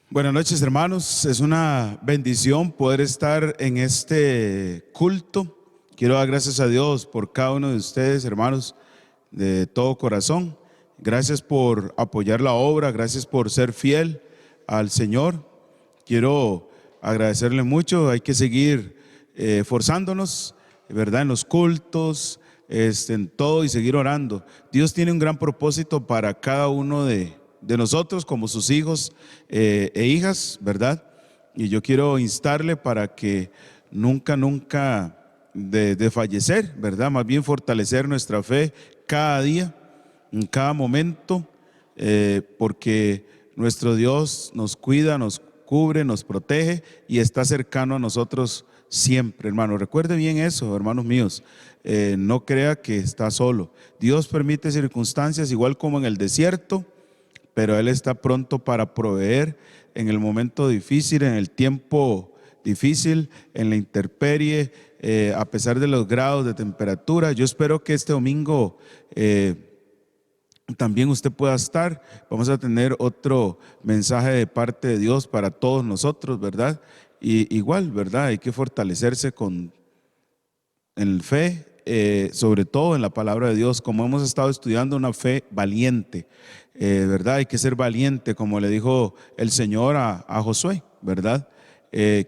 Buenas noches, hermanos. Es una bendición poder estar en este culto. Quiero dar gracias a Dios por cada uno de ustedes, hermanos, de todo corazón. Gracias por apoyar la obra, gracias por ser fiel al Señor. Quiero agradecerle mucho. Hay que seguir forzándonos, ¿verdad? En los cultos, en todo, y seguir orando. Dios tiene un gran propósito para cada uno de nosotros como sus hijos e hijas, ¿verdad? Y yo quiero instarle para que nunca de fallecer, ¿verdad? Más bien fortalecer nuestra fe cada día, en cada momento, porque nuestro Dios nos cuida, nos cubre, nos protege y está cercano a nosotros siempre, hermano. Recuerde bien eso, hermanos míos. No crea que está solo. Dios permite circunstancias igual como en el desierto, pero Él está pronto para proveer en el momento difícil, en el tiempo difícil, en la intemperie, a pesar de los grados de temperatura. Yo espero que este domingo también usted pueda estar. Vamos a tener otro mensaje de parte de Dios para todos nosotros, ¿verdad? Y igual, ¿verdad? Hay que fortalecerse en fe, sobre todo en la palabra de Dios, como hemos estado estudiando, una fe valiente, ¿verdad? Hay que ser valiente, como le dijo el Señor a Josué, ¿verdad?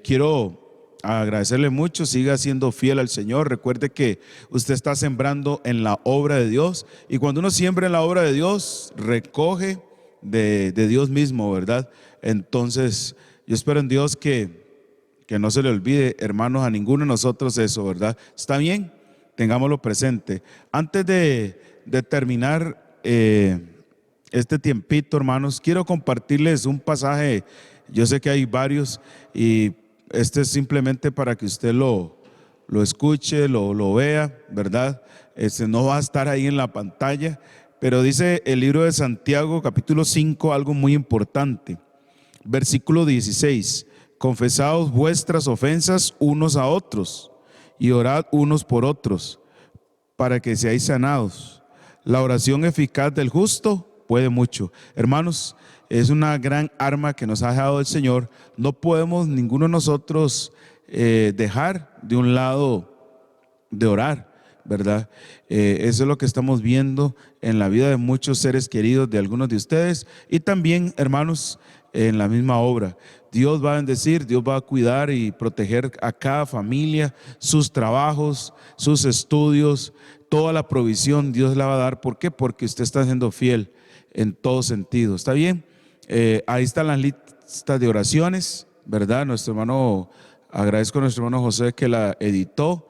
Quiero agradecerle mucho, siga siendo fiel al Señor. Recuerde que usted está sembrando en la obra de Dios, y cuando uno siembra en la obra de Dios, recoge de Dios mismo, ¿verdad? Entonces, yo espero en Dios que no se le olvide, hermanos, a ninguno de nosotros eso, ¿verdad? ¿Está bien? Tengámoslo presente. Antes de terminar este tiempito, hermanos, quiero compartirles un pasaje. Yo sé que hay varios y este es simplemente para que usted lo escuche, lo vea, ¿verdad? No va a estar ahí en la pantalla, pero dice el libro de Santiago, capítulo 5, algo muy importante. Versículo 16: confesaos vuestras ofensas unos a otros y orad unos por otros para que seáis sanados. La oración eficaz del justo puede mucho. Hermanos, es una gran arma que nos ha dejado el Señor. No podemos ninguno de nosotros dejar de un lado de orar, ¿verdad? Eso es lo que estamos viendo en la vida de muchos seres queridos de algunos de ustedes, y también, hermanos, en la misma obra. Dios va a bendecir, Dios va a cuidar y proteger a cada familia, sus trabajos, sus estudios, toda la provisión Dios la va a dar. ¿Por qué? Porque usted está siendo fiel en todo sentido. ¿Está bien? Ahí están las listas de oraciones, ¿verdad? Agradezco a nuestro hermano José que la editó.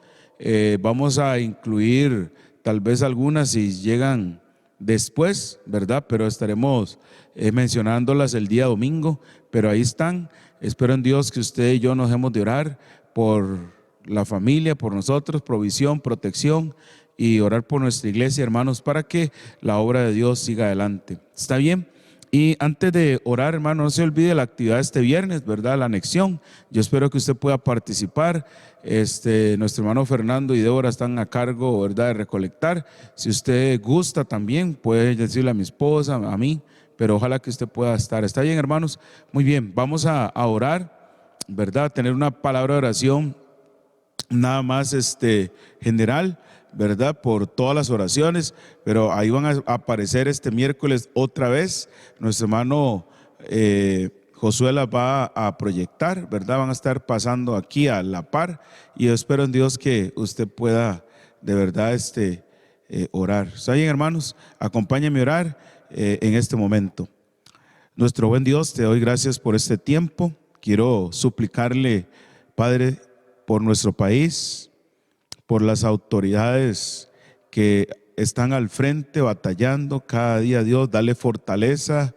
Vamos a incluir tal vez algunas si llegan después, ¿verdad? Pero estaremos mencionándolas el día domingo, pero ahí están. Espero en Dios que usted y yo nos dejemos de orar por la familia, por nosotros, provisión, protección, y orar por nuestra iglesia, hermanos, para que la obra de Dios siga adelante. ¿Está bien? Y antes de orar, hermano, no se olvide la actividad de este viernes, ¿verdad? La anexión. Yo espero que usted pueda participar. Nuestro hermano Fernando y Débora están a cargo, ¿verdad?, de recolectar. Si usted gusta también, puede decirle a mi esposa, a mí, pero ojalá que usted pueda estar. ¿Está bien, hermanos? Muy bien, vamos a orar, ¿verdad? Tener una palabra de oración nada más general, ¿verdad? Por todas las oraciones, pero ahí van a aparecer este miércoles otra vez. Nuestro hermano Josué las va a proyectar, ¿verdad? Van a estar pasando aquí a la par, y yo espero en Dios que usted pueda de verdad orar. ¿Está bien, hermanos? Acompáñenme a orar en este momento. Nuestro buen Dios, te doy gracias por este tiempo. Quiero suplicarle, Padre, por nuestro país, por las autoridades que están al frente batallando cada día. Dios, dale fortaleza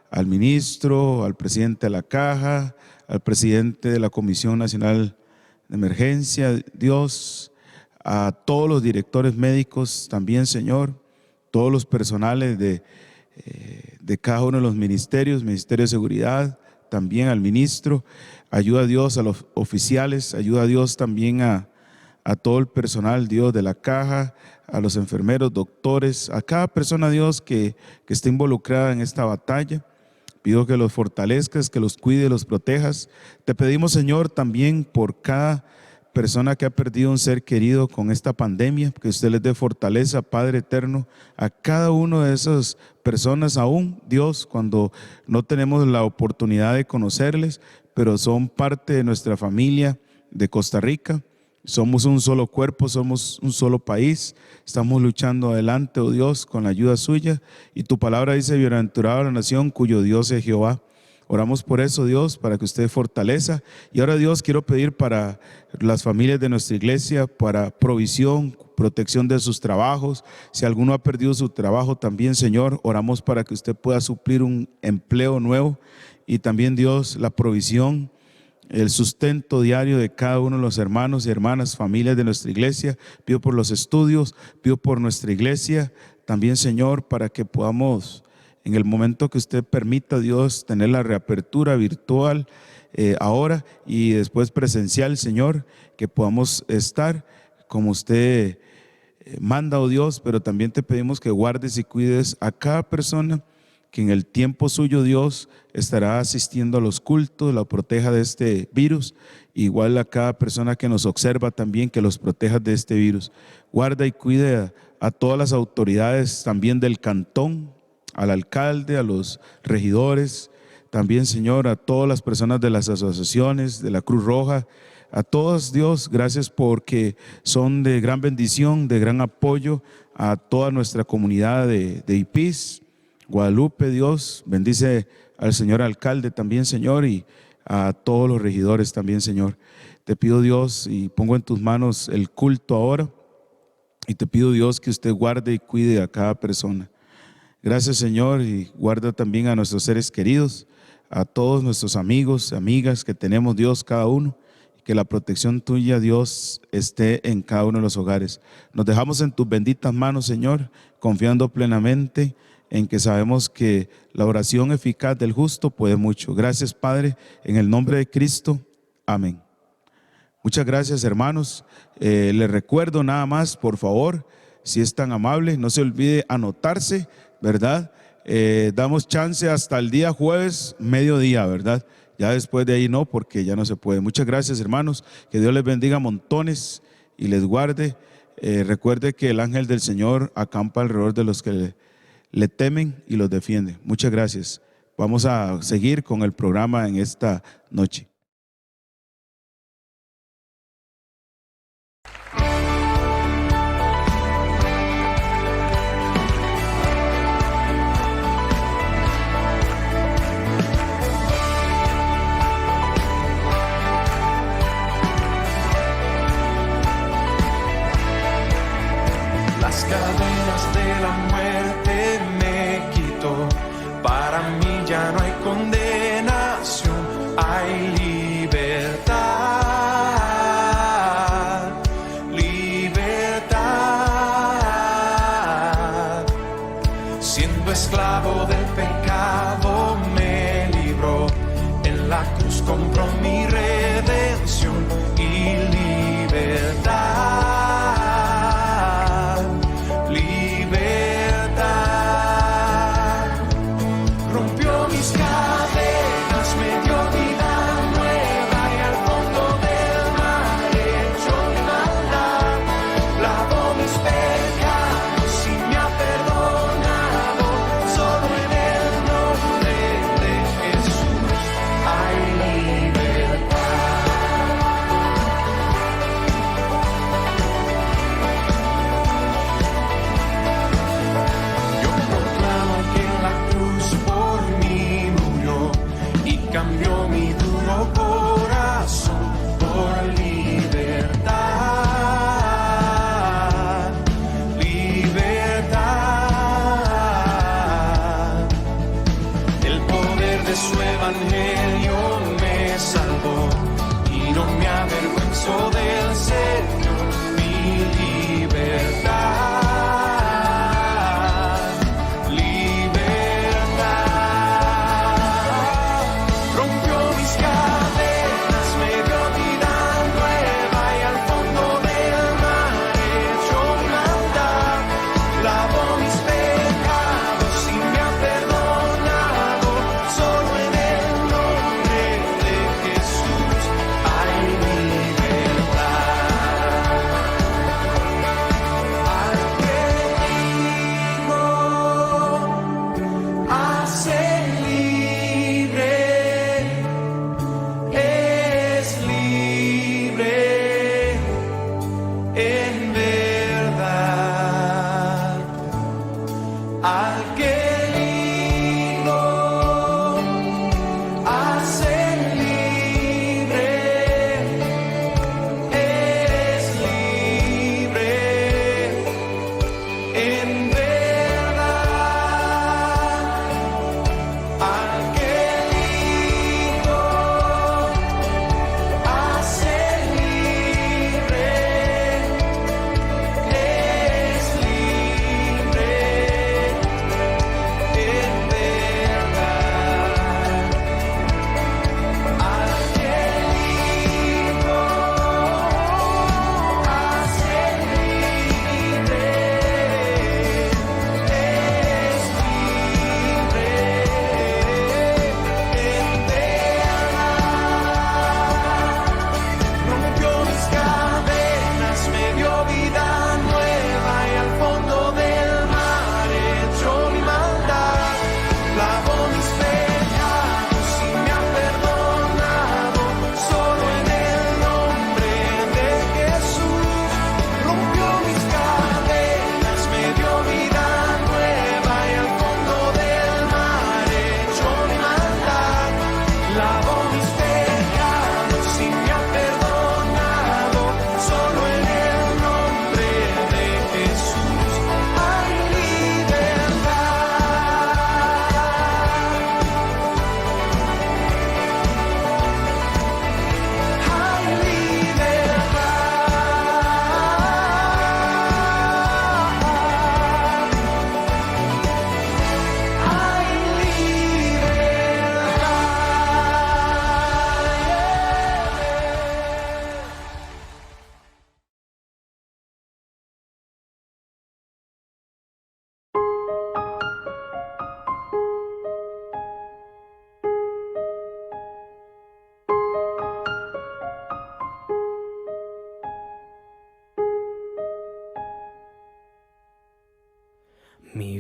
al ministro, al presidente de la Caja, al presidente de la Comisión Nacional de Emergencia. Dios, a todos los directores médicos también, Señor, todos los personales de cada uno de los ministerios, Ministerio de Seguridad, también al ministro. Ayuda a Dios a los oficiales, ayuda a Dios también a todo el personal, Dios, de la Caja, a los enfermeros, doctores, a cada persona, Dios, que esté involucrada en esta batalla. Pido que los fortalezcas, que los cuide, los protejas. Te pedimos, Señor, también por cada persona que ha perdido un ser querido con esta pandemia, que usted les dé fortaleza, Padre eterno, a cada una de esas personas, aún Dios, cuando no tenemos la oportunidad de conocerles, pero son parte de nuestra familia de Costa Rica. Somos un solo cuerpo, somos un solo país, estamos luchando adelante, oh Dios, con la ayuda suya, y tu palabra dice: bienaventurada la nación cuyo Dios es Jehová. Oramos por eso, Dios, para que usted fortaleza. Y ahora, Dios, quiero pedir para las familias de nuestra iglesia, para provisión, protección de sus trabajos. Si alguno ha perdido su trabajo también, Señor, oramos para que usted pueda suplir un empleo nuevo. Y también, Dios, la provisión, el sustento diario de cada uno de los hermanos y hermanas, familias de nuestra iglesia. Pido por los estudios, pido por nuestra iglesia también, Señor, para que podamos, en el momento que usted permita, Dios, tener la reapertura virtual ahora y después presencial, Señor, que podamos estar como usted manda, oh Dios, pero también te pedimos que guardes y cuides a cada persona que en el tiempo suyo, Dios, estará asistiendo a los cultos, la proteja de este virus. Igual a cada persona que nos observa también, que los proteja de este virus. Guarda y cuida a todas las autoridades también del cantón, al alcalde, a los regidores, también, Señor, a todas las personas de las asociaciones, de la Cruz Roja, a todos, Dios, gracias porque son de gran bendición, de gran apoyo a toda nuestra comunidad de IPIS, Guadalupe. Dios, bendice al señor alcalde también, Señor, y a todos los regidores también, Señor. Te pido, Dios, y pongo en tus manos el culto ahora, y te pido, Dios, que usted guarde y cuide a cada persona. Gracias, Señor, y guarda también a nuestros seres queridos, a todos nuestros amigos, amigas que tenemos, Dios, cada uno, y que la protección tuya, Dios, esté en cada uno de los hogares. Nos dejamos en tus benditas manos, Señor, confiando plenamente en que sabemos que la oración eficaz del justo puede mucho. Gracias, Padre, en el nombre de Cristo. Amén. Muchas gracias, hermanos. Les recuerdo nada más, por favor, si es tan amable, no se olvide anotarse, ¿verdad? Damos chance hasta el día jueves, mediodía, ¿verdad? Ya después de ahí no, porque ya no se puede. Muchas gracias, hermanos. Que Dios les bendiga montones y les guarde. Recuerde que el ángel del Señor acampa alrededor de los que le temen y los defiende. Muchas gracias. Vamos a seguir con el programa en esta noche. Las cadenas de la muerte me quitó. Para mí ya no hay condenación, hay libertad, libertad. Siendo esclavo del pecado me libró, en la cruz compró mi redención y libertad. Del Señor, mi libertad, libertad. Rompió mis cadenas, me dio vida nueva y al fondo del mar echó mi maldad. Lavó mis pecados y me ha perdonado. Solo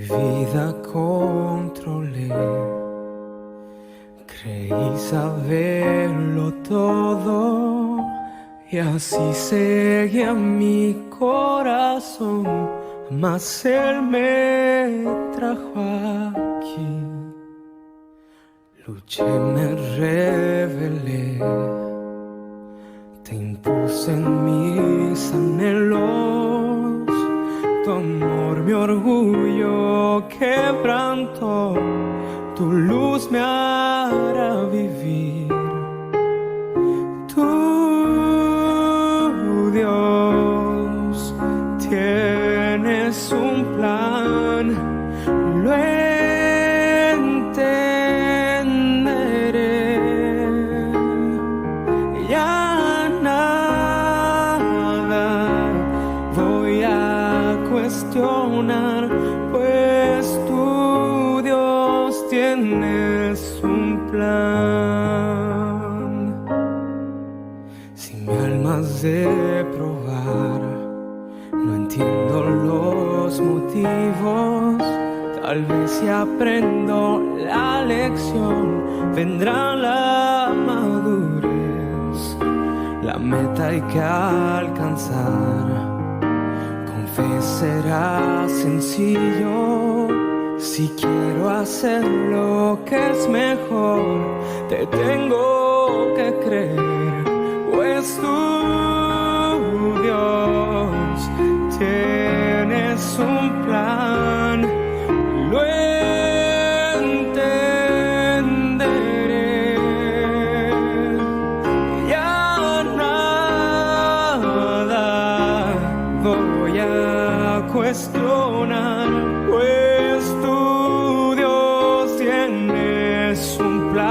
vida controlé. Creí saberlo todo y así seguía mi corazón, mas Él me trajo aquí. Luché, me rebelé, te impuse en mis anhelos, tu amor mi orgullo quebrantó, tu luz me hará vivir. Tú, Dios, tienes un plan, lo entenderé. Ya nada voy a cuestionar, pues tú, Dios, tienes un plan. Si mi alma has de probar, no entiendo los motivos. Tal vez si aprendo la lección, vendrá la madurez. La meta hay que alcanzar, con fe será sencillo. Si quiero hacer lo que es mejor, te tengo que creer, pues tú, Dios, tienes un plan, lo entenderé. Ya nada voy a cuestionar, pues tú, Dios, tienes un plan.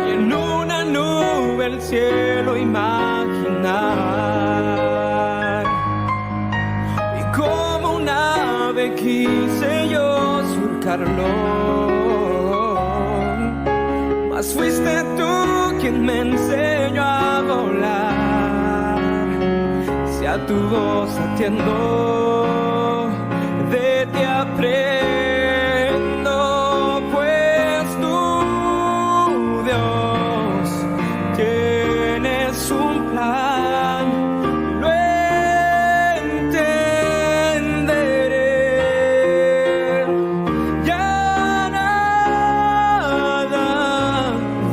Y en una nube el cielo imaginar, y como un ave quise yo surcarlo, mas fuiste tú quien me enseñó a volar. Si a tu voz atiendo, de ti aprendo, pues tú, Dios, tienes un plan, lo entenderé. Ya nada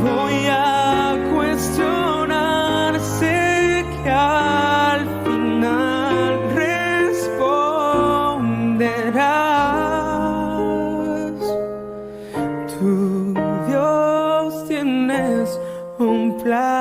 voy a cuestionar, sé que al final responderás. Tú, Dios, tienes un plan.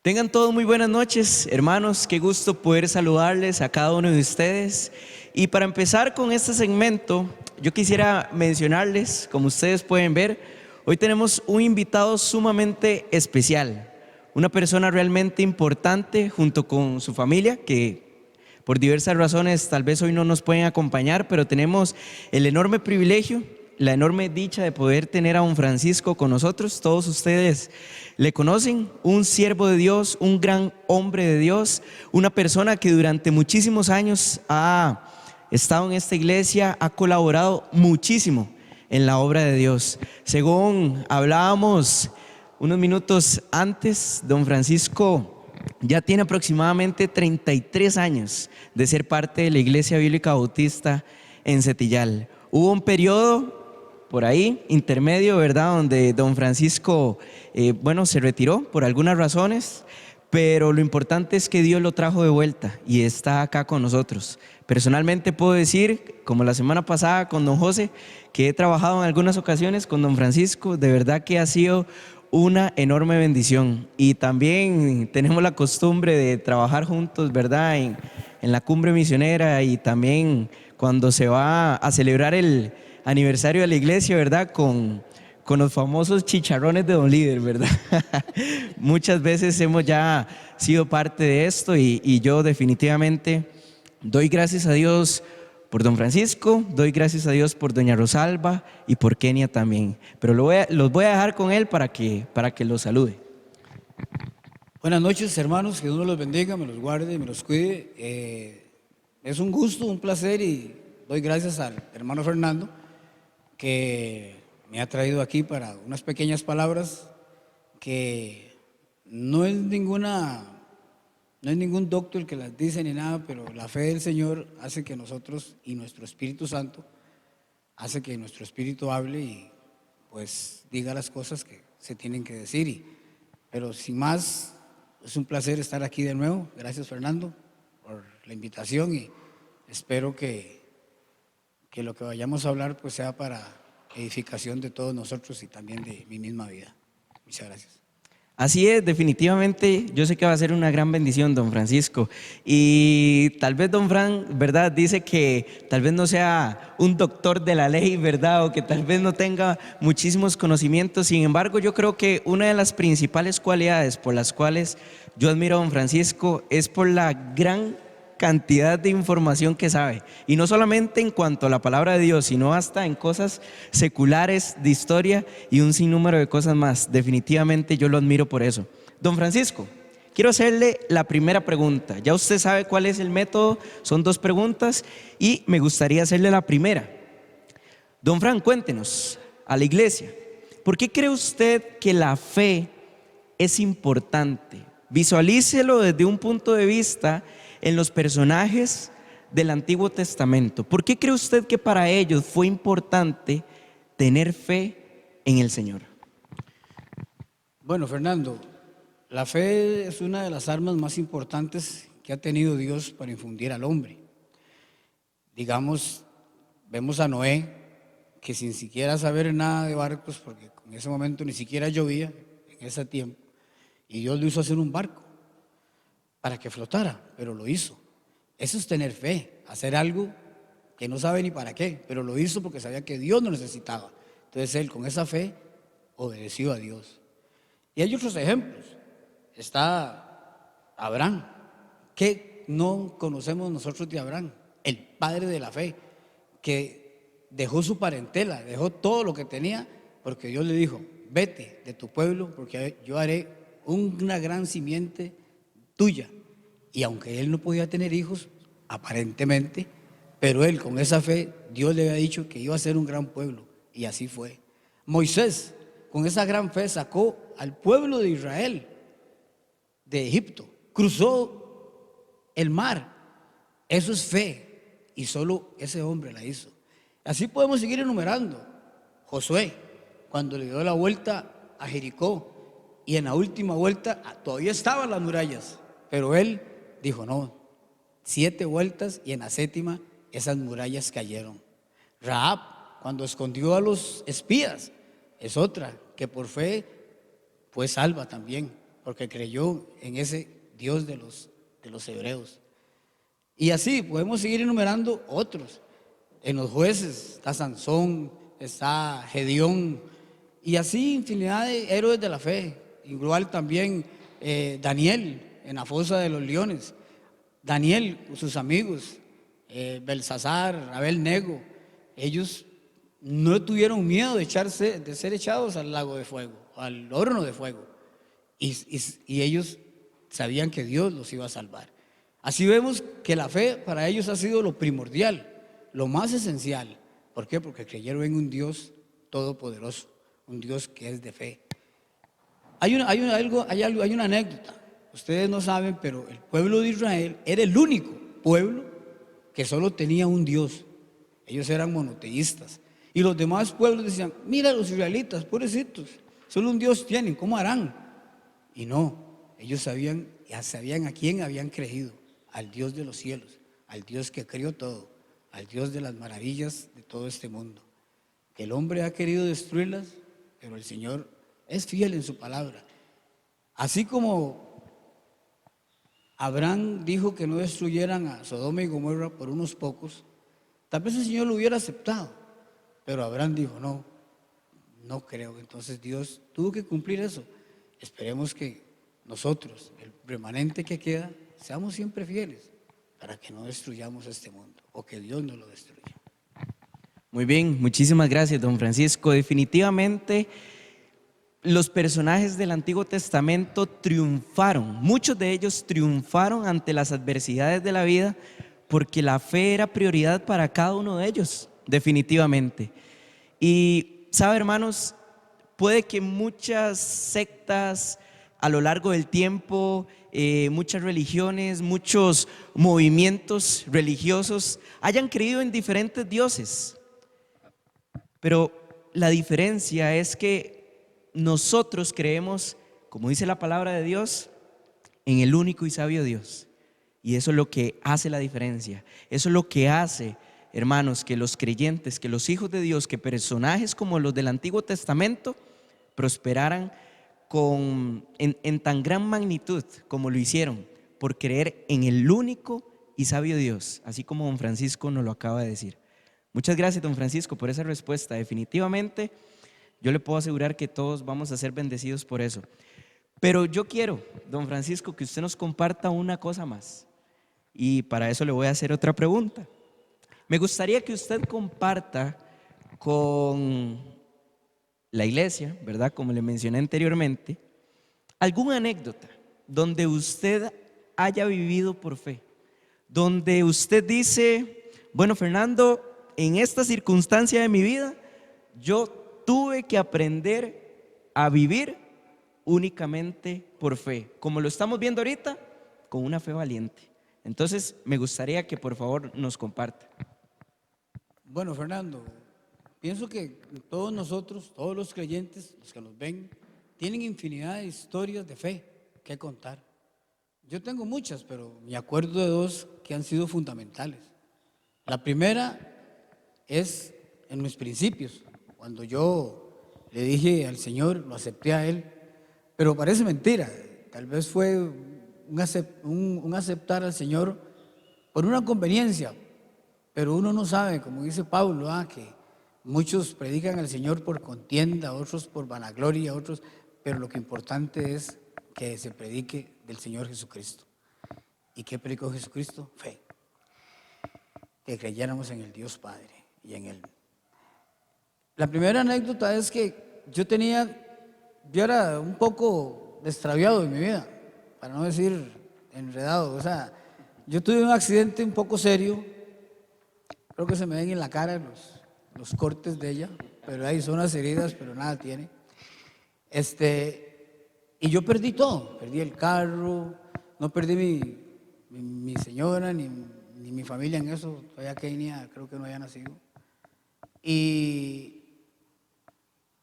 Tengan todos muy buenas noches, hermanos. Qué gusto poder saludarles a cada uno de ustedes. Y para empezar con este segmento, yo quisiera mencionarles, como ustedes pueden ver, hoy tenemos un invitado sumamente especial, una persona realmente importante junto con su familia, que por diversas razones tal vez hoy no nos pueden acompañar, pero tenemos el enorme privilegio, la enorme dicha de poder tener a don Francisco con nosotros. Todos ustedes le conocen, un siervo de Dios, un gran hombre de Dios, una persona que durante muchísimos años ha estado en esta iglesia, ha colaborado muchísimo en la obra de Dios. Según hablábamos unos minutos antes, don Francisco ya tiene aproximadamente 33 años de ser parte de la Iglesia Bíblica Bautista en Setillal. Hubo un periodo por ahí, intermedio, ¿verdad?, donde don Francisco, se retiró por algunas razones, pero lo importante es que Dios lo trajo de vuelta y está acá con nosotros. Personalmente puedo decir, como la semana pasada con don José, que he trabajado en algunas ocasiones con don Francisco, de verdad que ha sido una enorme bendición. Y también tenemos la costumbre de trabajar juntos, ¿verdad?, en la cumbre misionera, y también cuando se va a celebrar el aniversario de la iglesia, ¿verdad?, con los famosos chicharrones de don Líder, ¿verdad? Muchas veces hemos ya sido parte de esto, y yo definitivamente doy gracias a Dios por don Francisco, doy gracias a Dios por doña Rosalba y por Kenia también. Pero los voy a dejar con él para que los salude. Buenas noches, hermanos, que Dios los bendiga, me los guarde, me los cuide. Es un gusto, un placer y doy gracias al hermano Fernando que me ha traído aquí para unas pequeñas palabras que no es ningún doctor que las dice ni nada, pero la fe del Señor hace que nosotros y nuestro Espíritu Santo hace que nuestro espíritu hable y pues diga las cosas que se tienen que decir. Pero sin más, es un placer estar aquí de nuevo. Gracias, Fernando, por la invitación y espero que lo que vayamos a hablar pues sea para edificación de todos nosotros y también de mi misma vida. Muchas gracias. Así es, definitivamente, yo sé que va a ser una gran bendición, don Francisco. Y tal vez don Fran, ¿verdad? Dice que tal vez no sea un doctor de la ley, ¿verdad? O que tal vez no tenga muchísimos conocimientos. Sin embargo, yo creo que una de las principales cualidades por las cuales yo admiro a don Francisco es por la gran cantidad de información que sabe, y no solamente en cuanto a la palabra de Dios, sino hasta en cosas seculares, de historia y un sinnúmero de cosas más. Definitivamente yo lo admiro por eso. Don Francisco, quiero hacerle la primera pregunta. Ya usted sabe cuál es el método, son 2 preguntas y me gustaría hacerle la primera. Don Fran, cuéntenos a la iglesia, ¿por qué cree usted que la fe es importante? Visualícelo desde un punto de vista en los personajes del Antiguo Testamento. ¿Por qué cree usted que para ellos fue importante tener fe en el Señor? Bueno, Fernando, la fe es una de las armas más importantes que ha tenido Dios para infundir al hombre. Digamos, vemos a Noé, que sin siquiera saber nada de barcos, porque en ese momento ni siquiera llovía, en ese tiempo, y Dios lo hizo hacer un barco para que flotara, pero lo hizo. Eso es tener fe, hacer algo que no sabe ni para qué, pero lo hizo porque sabía que Dios lo necesitaba. Entonces él con esa fe obedeció a Dios. Y hay otros ejemplos. Está Abraham. ¿Qué no conocemos nosotros de Abraham? El padre de la fe, que dejó su parentela, dejó todo lo que tenía, porque Dios le dijo, vete de tu pueblo, porque yo haré una gran simiente tuya. Y aunque él no podía tener hijos, aparentemente, pero él con esa fe, Dios le había dicho que iba a ser un gran pueblo, y así fue. Moisés, con esa gran fe, sacó al pueblo de Israel de Egipto, cruzó el mar. Eso es fe, y solo ese hombre la hizo. Así podemos seguir enumerando. Josué, cuando le dio la vuelta a Jericó, y en la última vuelta todavía estaban las murallas, pero él dijo no, 7 vueltas y en la 7ª esas murallas cayeron. Rahab, cuando escondió a los espías, es otra que por fe fue salva también, porque creyó en ese Dios de los hebreos. Y así podemos seguir enumerando otros. En los jueces está Sansón, está Gedeón, y así infinidad de héroes de la fe. Igual también Daniel en la fosa de los leones, Daniel con sus amigos, Belsasar, Abel-Nego, ellos no tuvieron miedo de ser echados al lago de fuego, al horno de fuego, y ellos sabían que Dios los iba a salvar. Así vemos que la fe para ellos ha sido lo primordial, lo más esencial. ¿Por qué? Porque creyeron en un Dios todopoderoso, un Dios que es de fe. Hay una anécdota. Ustedes no saben, pero el pueblo de Israel era el único pueblo que solo tenía un Dios. Ellos eran monoteístas. Y los demás pueblos decían, mira los israelitas, pobrecitos, solo un Dios tienen, ¿cómo harán? Y no, ellos ya sabían a quién habían creído, al Dios de los cielos, al Dios que creó todo, al Dios de las maravillas de todo este mundo. Que el hombre ha querido destruirlas, pero el Señor es fiel en su palabra. Así como Abraham dijo que no destruyeran a Sodoma y Gomorra por unos pocos, tal vez el Señor lo hubiera aceptado, pero Abraham dijo, no creo. Entonces Dios tuvo que cumplir eso. Esperemos que nosotros, el remanente que queda, seamos siempre fieles para que no destruyamos este mundo. o que Dios no lo destruya. Muy bien, muchísimas gracias, don Francisco. Definitivamente los personajes del Antiguo Testamento triunfaron, muchos de ellos triunfaron ante las adversidades de la vida porque la fe era prioridad para cada uno de ellos, definitivamente. Y, ¿sabe, hermanos? Puede que muchas sectas a lo largo del tiempo, muchas religiones, muchos movimientos religiosos hayan creído en diferentes dioses. Pero la diferencia es que nosotros creemos, como dice la palabra de Dios, en el único y sabio Dios. Y eso es lo que hace la diferencia. Eso es lo que hace, hermanos, que los creyentes, que los hijos de Dios, que personajes como los del Antiguo Testamento prosperaran en tan gran magnitud como lo hicieron, por creer en el único y sabio Dios, así como don Francisco nos lo acaba de decir. Muchas gracias, don Francisco, por esa respuesta. Definitivamente, yo le puedo asegurar que todos vamos a ser bendecidos por eso. Pero yo quiero, don Francisco, que usted nos comparta una cosa más. Y para eso le voy a hacer otra pregunta. Me gustaría que usted comparta con la iglesia, ¿verdad? Como le mencioné anteriormente, alguna anécdota donde usted haya vivido por fe, donde usted dice, bueno, Fernando, en esta circunstancia de mi vida, yo tuve que aprender a vivir únicamente por fe, como lo estamos viendo ahorita, con una fe valiente. Entonces, me gustaría que por favor nos comparta. Bueno, Fernando, pienso que todos nosotros, todos los creyentes, los que nos ven, tienen infinidad de historias de fe que contar. Yo tengo muchas, pero me acuerdo de dos que han sido fundamentales. La primera es en mis principios, cuando yo le dije al Señor, lo acepté a Él, pero parece mentira, tal vez fue un aceptar al Señor por una conveniencia, pero uno no sabe, como dice Pablo, que muchos predican al Señor por contienda, otros por vanagloria, otros, pero lo que importante es que se predique del Señor Jesucristo. ¿Y qué predicó Jesucristo? Fe. Que creyéramos en el Dios Padre y en Él. La primera anécdota es que yo era un poco extraviado en mi vida, para no decir enredado. O sea, yo tuve un accidente un poco serio, creo que se me ven en la cara los cortes de ella, pero ahí son las heridas, pero nada tiene. Y yo perdí todo, perdí el carro, no perdí mi señora ni mi familia en eso, todavía Kenia creo que no había nacido.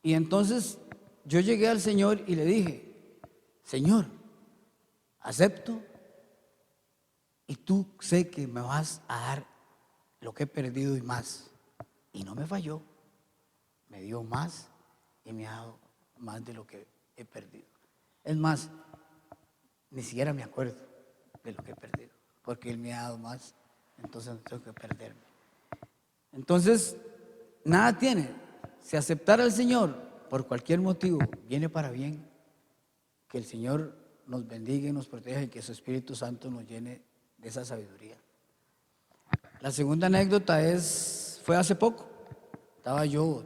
Y entonces yo llegué al Señor y le dije, Señor, acepto y tú sé que me vas a dar lo que he perdido y más. Y no me falló, me dio más y me ha dado más de lo que he perdido. Es más, ni siquiera me acuerdo de lo que he perdido, porque Él me ha dado más, entonces no tengo que perderme. Entonces, nada tiene. Si aceptar al Señor por cualquier motivo viene para bien, que el Señor nos bendiga y nos proteja y que su Espíritu Santo nos llene de esa sabiduría. La segunda anécdota fue hace poco.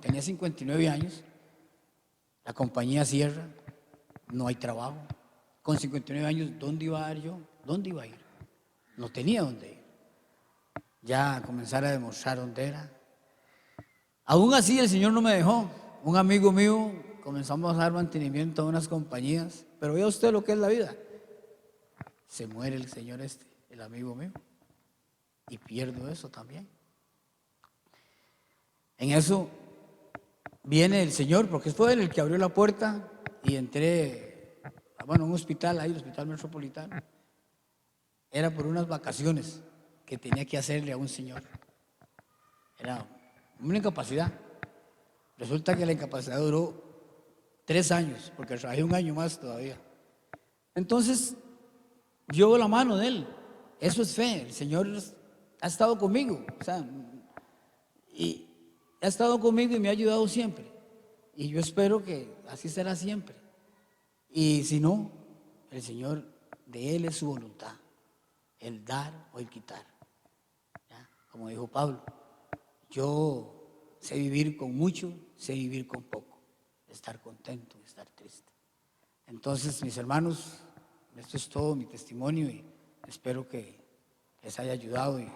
Tenía 59 años, la compañía cierra, no hay trabajo. Con 59 años, ¿dónde iba a ir yo? ¿Dónde iba a ir? No tenía dónde ir. Ya comenzar a demostrar dónde era. Aún así el Señor no me dejó. Un amigo mío, comenzamos a dar mantenimiento a unas compañías, pero vea usted lo que es la vida. Se muere el señor el amigo mío, y pierdo eso también. En eso viene el Señor, porque fue él el que abrió la puerta y entré, a un hospital ahí, el Hospital Metropolitano. Era por unas vacaciones que tenía que hacerle a un señor. Era una incapacidad. Resulta que la incapacidad duró 3 años, porque trabajé 1 año más todavía. Entonces, yo veo la mano de Él. Eso es fe. El Señor ha estado conmigo. Y ha estado conmigo y me ha ayudado siempre. Y yo espero que así será siempre. Y si no, el Señor, de Él es su voluntad. El dar o el quitar. ¿Ya? como dijo Pablo, yo sé vivir con mucho, sé vivir con poco, estar contento, estar triste. Entonces, mis hermanos, esto es todo mi testimonio y espero que les haya ayudado y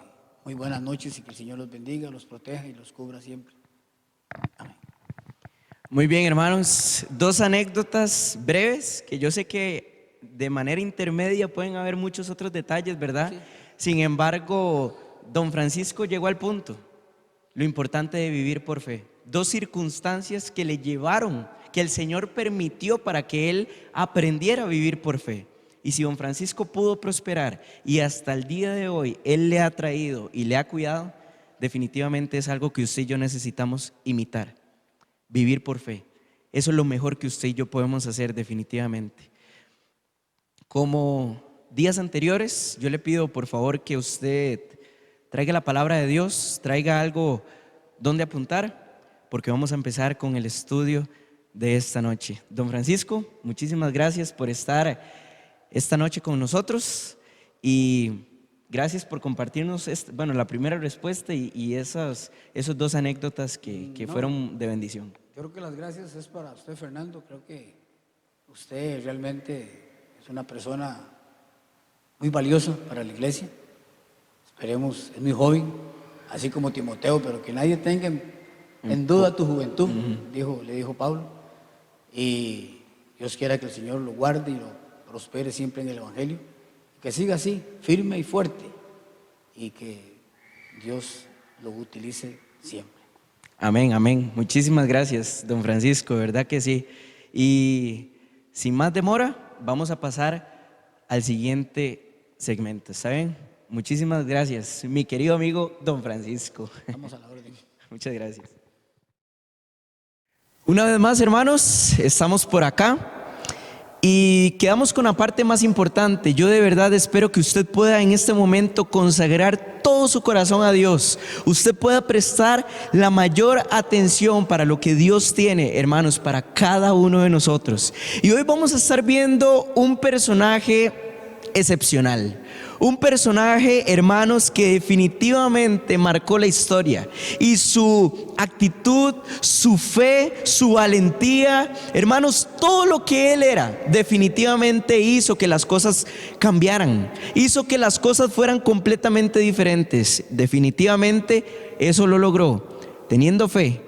muy buenas noches y que el Señor los bendiga, los proteja y los cubra siempre. Amén. Muy bien, hermanos. 2 anécdotas breves que yo sé que de manera intermedia pueden haber muchos otros detalles, ¿verdad? Sí. Sin embargo, don Francisco llegó al punto. Lo importante de vivir por fe. 2 circunstancias que le llevaron, que el Señor permitió para que él aprendiera a vivir por fe. Y si don Francisco pudo prosperar y hasta el día de hoy él le ha traído y le ha cuidado, definitivamente es algo que usted y yo necesitamos imitar. Vivir por fe. Eso es lo mejor que usted y yo podemos hacer definitivamente. Como días anteriores, yo le pido por favor que usted traiga la palabra de Dios, traiga algo donde apuntar, porque vamos a empezar con el estudio de esta noche. Don Francisco, muchísimas gracias por estar esta noche con nosotros y gracias por compartirnos la primera respuesta y esos 2 anécdotas que fueron de bendición. Yo creo que las gracias es para usted, Fernando. Creo que usted realmente es una persona muy valiosa para la iglesia. Esperemos, es muy joven, así como Timoteo, pero que nadie tenga en duda tu juventud, le dijo Pablo. Y Dios quiera que el Señor lo guarde y lo prospere siempre en el Evangelio. Que siga así, firme y fuerte, y que Dios lo utilice siempre. Amén, amén. Muchísimas gracias, don Francisco, ¿verdad que sí? Y sin más demora, vamos a pasar al siguiente segmento, ¿saben? Muchísimas gracias, mi querido amigo don Francisco. Vamos a la orden. Muchas gracias. Una vez más, hermanos, estamos por acá. Y quedamos con la parte más importante. Yo de verdad espero que usted pueda en este momento consagrar todo su corazón a Dios. Usted pueda prestar la mayor atención para lo que Dios tiene, hermanos, para cada uno de nosotros. Y hoy vamos a estar viendo un personaje excepcional. Un personaje, hermanos, que definitivamente marcó la historia. Y su actitud, su fe, su valentía, hermanos, todo lo que él era, definitivamente hizo que las cosas cambiaran. Hizo que las cosas fueran completamente diferentes. Definitivamente eso lo logró, teniendo fe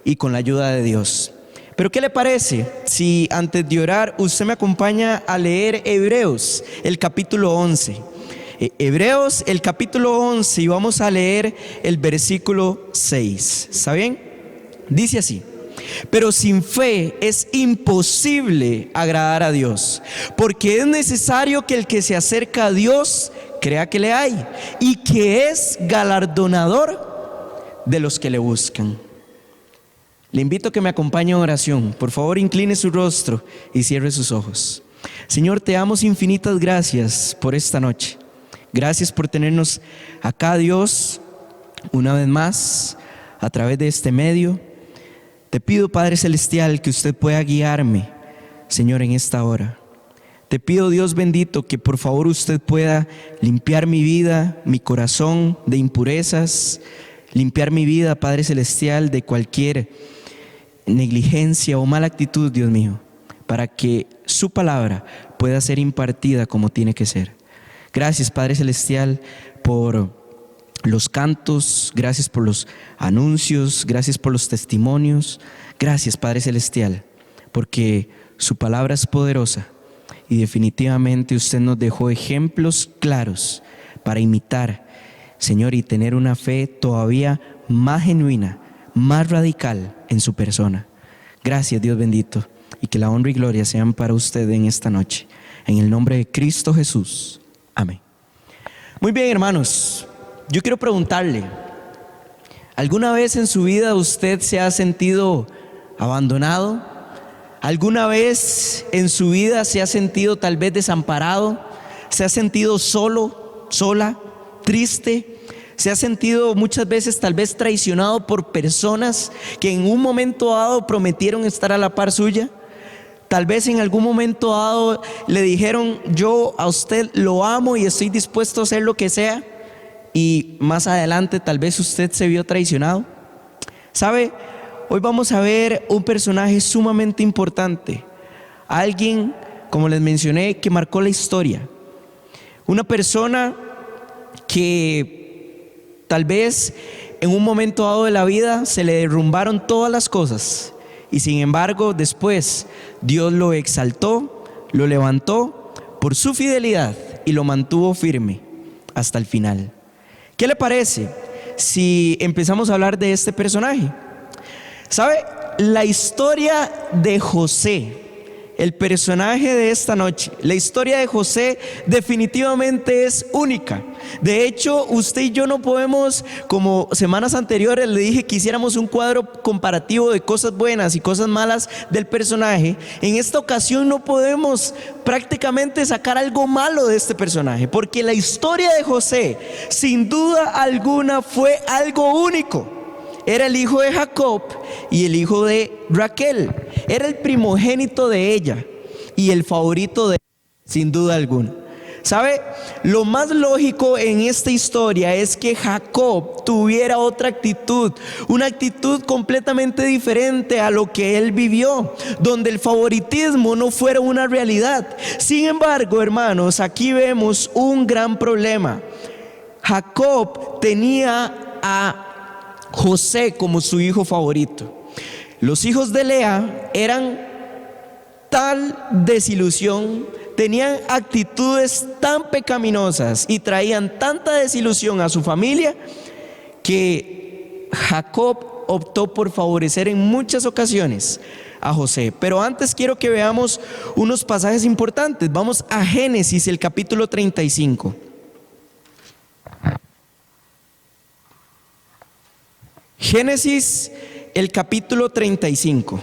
y con la ayuda de Dios. Pero ¿qué le parece si antes de orar usted me acompaña a leer Hebreos, el capítulo 11? Hebreos, el capítulo 11, y vamos a leer el versículo 6. ¿Está bien? Dice así: pero sin fe es imposible agradar a Dios, porque es necesario que el que se acerca a Dios crea que le hay y que es galardonador de los que le buscan. Le invito a que me acompañe en oración. Por favor, incline su rostro y cierre sus ojos. Señor, te damos infinitas gracias por esta noche. Gracias por tenernos acá, Dios, una vez más, a través de este medio. Te pido, Padre Celestial, que usted pueda guiarme, Señor, en esta hora. Te pido, Dios bendito, que por favor usted pueda limpiar mi vida, mi corazón de impurezas, limpiar mi vida, Padre Celestial, de cualquier negligencia o mala actitud, Dios mío, para que su palabra pueda ser impartida como tiene que ser. Gracias, Padre Celestial, por los cantos, gracias por los anuncios, gracias por los testimonios. Gracias, Padre Celestial, porque su palabra es poderosa y definitivamente usted nos dejó ejemplos claros para imitar, Señor, y tener una fe todavía más genuina, más radical en su persona. Gracias, Dios bendito, y que la honra y gloria sean para usted en esta noche. En el nombre de Cristo Jesús. Amén. Muy bien, hermanos, yo quiero preguntarle, ¿alguna vez en su vida usted se ha sentido abandonado? ¿Alguna vez en su vida se ha sentido tal vez desamparado? ¿Se ha sentido solo, sola, triste? ¿Se ha sentido muchas veces tal vez traicionado por personas que en un momento dado prometieron estar a la par suya? Tal vez en algún momento dado le dijeron: yo a usted lo amo y estoy dispuesto a hacer lo que sea, y más adelante tal vez usted se vio traicionado. ¿Sabe? Hoy vamos a ver un personaje sumamente importante, alguien, como les mencioné, que marcó la historia, una persona que tal vez en un momento dado de la vida se le derrumbaron todas las cosas y sin embargo después Dios lo exaltó, lo levantó por su fidelidad y lo mantuvo firme hasta el final. ¿Qué le parece si empezamos a hablar de este personaje? ¿Sabe? La historia de José, el personaje de esta noche, la historia de José definitivamente es única. De hecho, usted y yo no podemos, como semanas anteriores le dije que hiciéramos un cuadro comparativo de cosas buenas y cosas malas del personaje. En esta ocasión no podemos prácticamente sacar algo malo de este personaje, porque la historia de José, sin duda alguna, fue algo único. Era el hijo de Jacob y el hijo de Raquel. Era el primogénito de ella y el favorito de ella, sin duda alguna. ¿Sabe? Lo más lógico en esta historia es que Jacob tuviera otra actitud, una actitud completamente diferente a lo que él vivió, donde el favoritismo no fuera una realidad. Sin embargo, hermanos, aquí vemos un gran problema. Jacob tenía a José como su hijo favorito. Los hijos de Lea eran tal desilusión, tenían actitudes tan pecaminosas y traían tanta desilusión a su familia que Jacob optó por favorecer en muchas ocasiones a José. Pero antes quiero que veamos unos pasajes importantes. Vamos a Génesis, el capítulo 35. Génesis, el capítulo 35.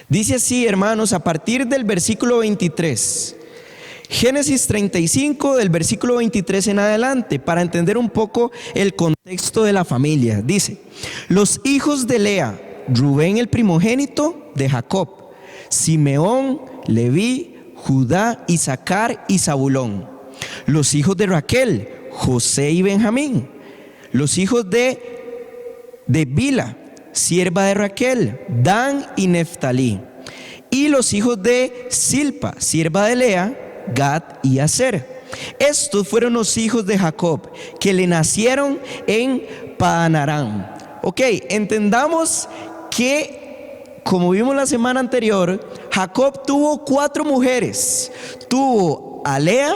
Dice así, hermanos, a partir del versículo 23. Génesis 35, del versículo 23 en adelante, para entender un poco el contexto de la familia. Dice: los hijos de Lea, Rubén el primogénito de Jacob, Simeón, Leví, Judá, Isaacar y Zabulón. Los hijos de Raquel, José y Benjamín. Los hijos de Bila, sierva de Raquel, Dan y Neftalí. Y los hijos de Silpa, sierva de Lea, Gad y Aser. Estos fueron los hijos de Jacob que le nacieron en Padan Aram. Ok, entendamos que, como vimos la semana anterior, Jacob tuvo 4 mujeres. Tuvo a Lea,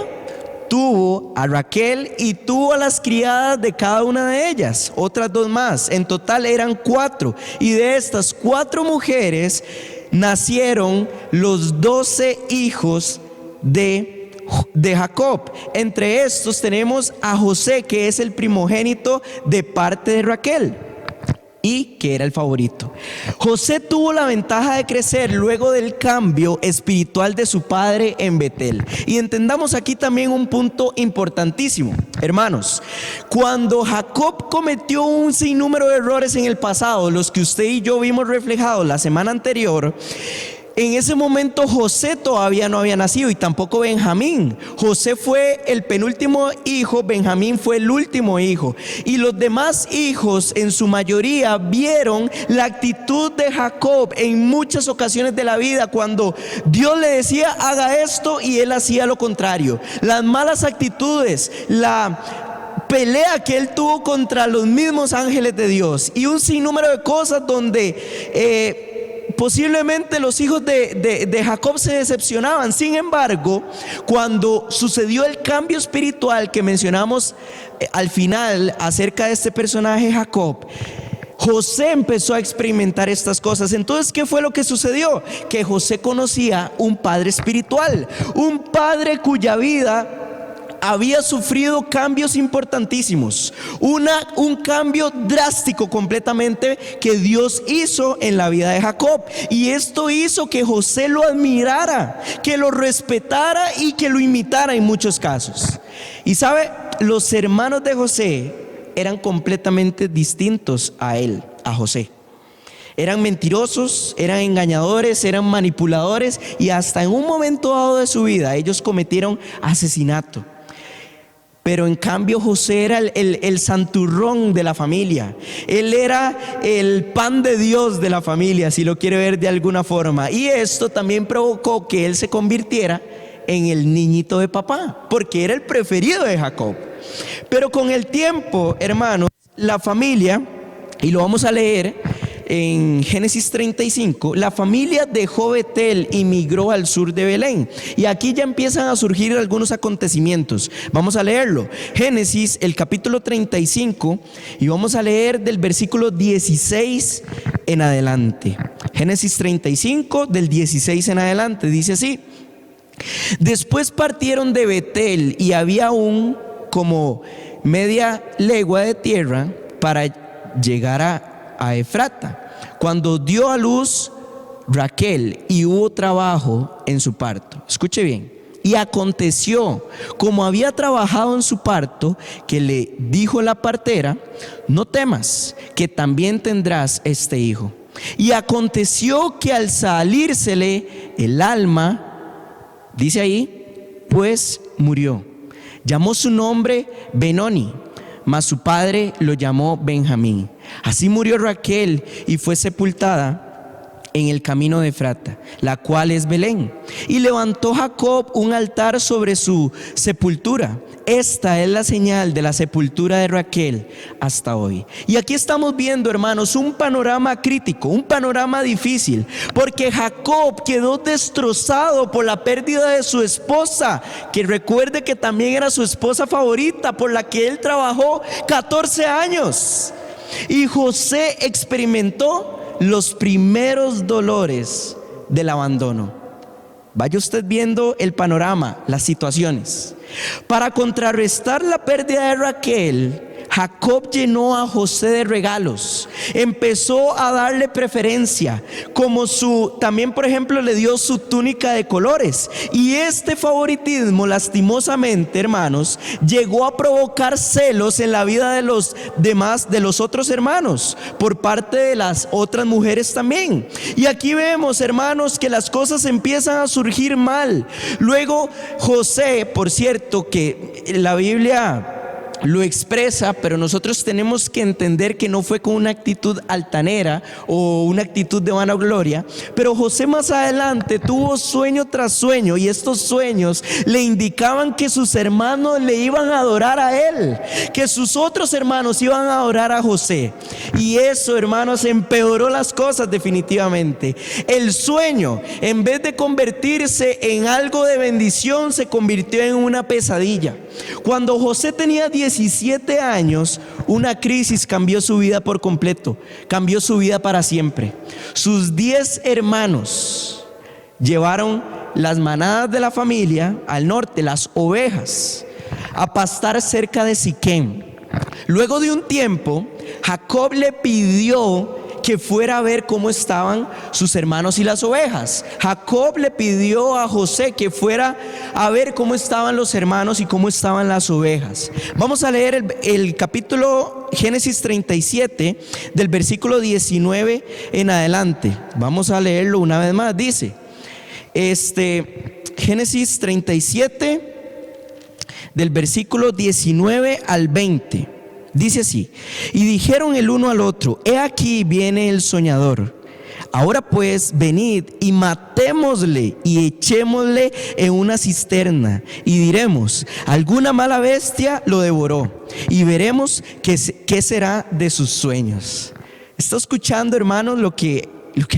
tuvo a Raquel y tuvo a las criadas de cada una de ellas, otras 2 más. En total eran 4. Y de estas 4 mujeres nacieron los 12 hijos de Jacob. Entre estos tenemos a José, que es el primogénito de parte de Raquel y que era el favorito. José tuvo la ventaja de crecer luego del cambio espiritual de su padre en Betel. Y entendamos aquí también un punto importantísimo, hermanos. Cuando Jacob cometió un sinnúmero de errores en el pasado, los que usted y yo vimos reflejados la semana anterior, en ese momento José todavía no había nacido y tampoco Benjamín. José fue el penúltimo hijo, Benjamín fue el último hijo. Y los demás hijos en su mayoría vieron la actitud de Jacob en muchas ocasiones de la vida, cuando Dios le decía haga esto y él hacía lo contrario. Las malas actitudes, la pelea que él tuvo contra los mismos ángeles de Dios y un sinnúmero de cosas donde posiblemente los hijos de Jacob se decepcionaban. Sin embargo, cuando sucedió el cambio espiritual que mencionamos al final acerca de este personaje Jacob, José empezó a experimentar estas cosas. Entonces, ¿qué fue lo que sucedió? Que José conocía un padre espiritual, un padre cuya vida había sufrido cambios importantísimos, un cambio drástico completamente que Dios hizo en la vida de Jacob. Y esto hizo que José lo admirara, que lo respetara y que lo imitara en muchos casos. Y sabe, los hermanos de José eran completamente distintos a él, a José. eran mentirosos, eran engañadores, eran manipuladores y hasta en un momento dado de su vida ellos cometieron asesinato. Pero en cambio José era el santurrón de la familia. Él era el pan de Dios de la familia, si lo quiere ver de alguna forma. Y esto también provocó que él se convirtiera en el niñito de papá, porque era el preferido de Jacob. Pero con el tiempo, hermanos, la familia, y lo vamos a leer en Génesis 35, la familia dejó Betel y migró al sur de Belén. Y aquí ya empiezan a surgir algunos acontecimientos. Vamos a leerlo. Génesis, el capítulo 35, y vamos a leer del versículo 16 en adelante. Génesis 35, del 16 en adelante, dice así: después partieron de Betel y había aún como media legua de tierra para llegar a Efrata, cuando dio a luz Raquel y hubo trabajo en su parto. Escuche bien. Y aconteció, como había trabajado en su parto, que le dijo la partera: no temas, que también tendrás este hijo. Y aconteció que al salírsele el alma, dice ahí, pues murió. Llamó su nombre Benoni, mas su padre lo llamó Benjamín. Así murió Raquel y fue sepultada en el camino de Efrata, la cual es Belén. Y levantó Jacob un altar sobre su sepultura. Esta es la señal de la sepultura de Raquel hasta hoy. Y aquí estamos viendo, hermanos, un panorama crítico, un panorama difícil, porque Jacob quedó destrozado por la pérdida de su esposa, que recuerde que también era su esposa favorita, por la que él trabajó 14 años. Y José experimentó los primeros dolores del abandono. Vaya usted viendo el panorama, las situaciones. Para contrarrestar la pérdida de Raquel, Jacob llenó a José de regalos, empezó a darle preferencia, como también por ejemplo le dio su túnica de colores. Y este favoritismo, lastimosamente, hermanos, llegó a provocar celos en la vida de los demás, de los otros hermanos, por parte de las otras mujeres también. Y aquí vemos, hermanos, que las cosas empiezan a surgir mal. Luego José, por cierto, que la Biblia lo expresa, pero nosotros tenemos que entender que no fue con una actitud altanera o una actitud de vanagloria. Pero José más adelante tuvo sueño tras sueño, y estos sueños le indicaban que sus hermanos le iban a adorar a él, que sus otros hermanos iban a adorar a José. Y eso, hermanos, empeoró las cosas definitivamente. El sueño, en vez de convertirse en algo de bendición, se convirtió en una pesadilla. Cuando José tenía 17 años, una crisis cambió su vida por completo, cambió su vida para siempre. Sus 10 hermanos llevaron las manadas de la familia al norte, las ovejas, a pastar cerca de Siquem. Luego de un tiempo, Jacob le pidió que fuera a ver cómo estaban sus hermanos y las ovejas. Jacob le pidió a José que fuera a ver cómo estaban los hermanos y cómo estaban las ovejas. Vamos a leer el capítulo Génesis 37 del versículo 19 en adelante. Vamos a leerlo una vez más. Dice Génesis 37 del versículo 19 al 20. Dice así: y dijeron el uno al otro: he aquí viene el soñador. Ahora pues venid y matémosle y echémosle en una cisterna, y diremos: alguna mala bestia lo devoró, y veremos qué será de sus sueños. ¿Está escuchando, hermanos, lo que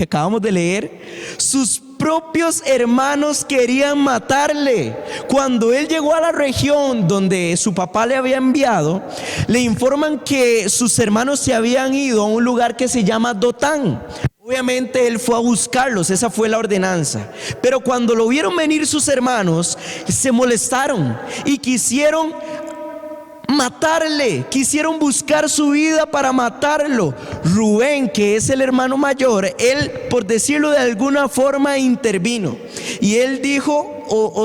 acabamos de leer? Sus propios hermanos querían matarle. Cuando él llegó a la región donde su papá le había enviado, le informan que sus hermanos se habían ido a un lugar que se llama Dotán. Obviamente él fue a buscarlos, esa fue la ordenanza. Pero cuando lo vieron venir sus hermanos, se molestaron y quisieron matarle, quisieron buscar su vida para matarlo. Rubén, que es el hermano mayor, él, por decirlo de alguna forma, intervino. Y él dijo,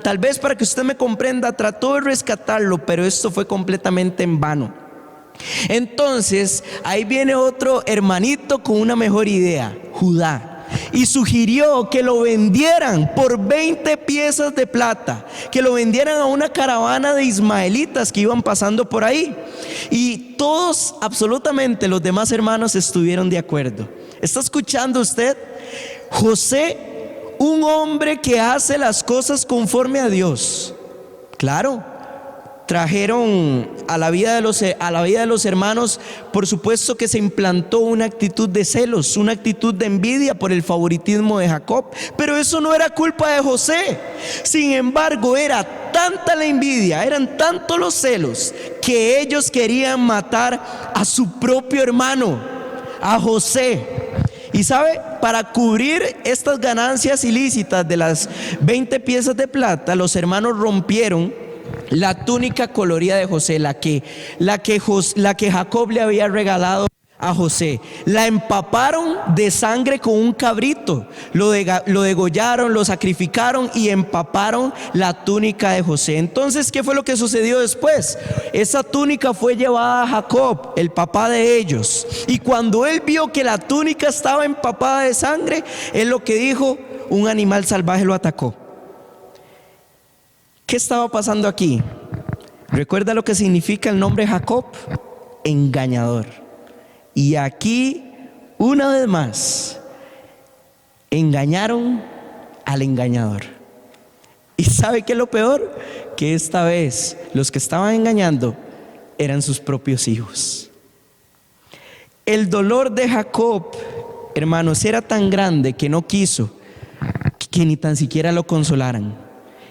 tal vez para que usted me comprenda, trató de rescatarlo, pero esto fue completamente en vano. Entonces, ahí viene otro hermanito con una mejor idea, Judá. Y sugirió que lo vendieran por 20 piezas de plata, que lo vendieran a una caravana de ismaelitas que iban pasando por ahí. Y todos, absolutamente los demás hermanos, estuvieron de acuerdo. ¿Está escuchando usted? José, un hombre que hace las cosas conforme a Dios. Claro, trajeron a la vida de los hermanos, por supuesto que se implantó una actitud de celos, una actitud de envidia por el favoritismo de Jacob, pero eso no era culpa de José. Sin embargo, era tanta la envidia, eran tantos los celos, que ellos querían matar a su propio hermano, a José. Y sabe, para cubrir estas ganancias ilícitas de las 20 piezas de plata, los hermanos rompieron la túnica colorida de José, la que Jacob le había regalado a José. La empaparon de sangre con un cabrito, lo degollaron, lo sacrificaron y empaparon la túnica de José. Entonces, ¿qué fue lo que sucedió después? Esa túnica fue llevada a Jacob, el papá de ellos, y cuando él vio que la túnica estaba empapada de sangre, él lo que dijo: un animal salvaje lo atacó. ¿Qué estaba pasando aquí? ¿Recuerda lo que significa el nombre Jacob? Engañador. Y aquí, una vez más, engañaron al engañador. ¿Y sabe qué es lo peor? Que esta vez los que estaban engañando eran sus propios hijos. El dolor de Jacob, hermanos, era tan grande que no quiso que ni tan siquiera lo consolaran.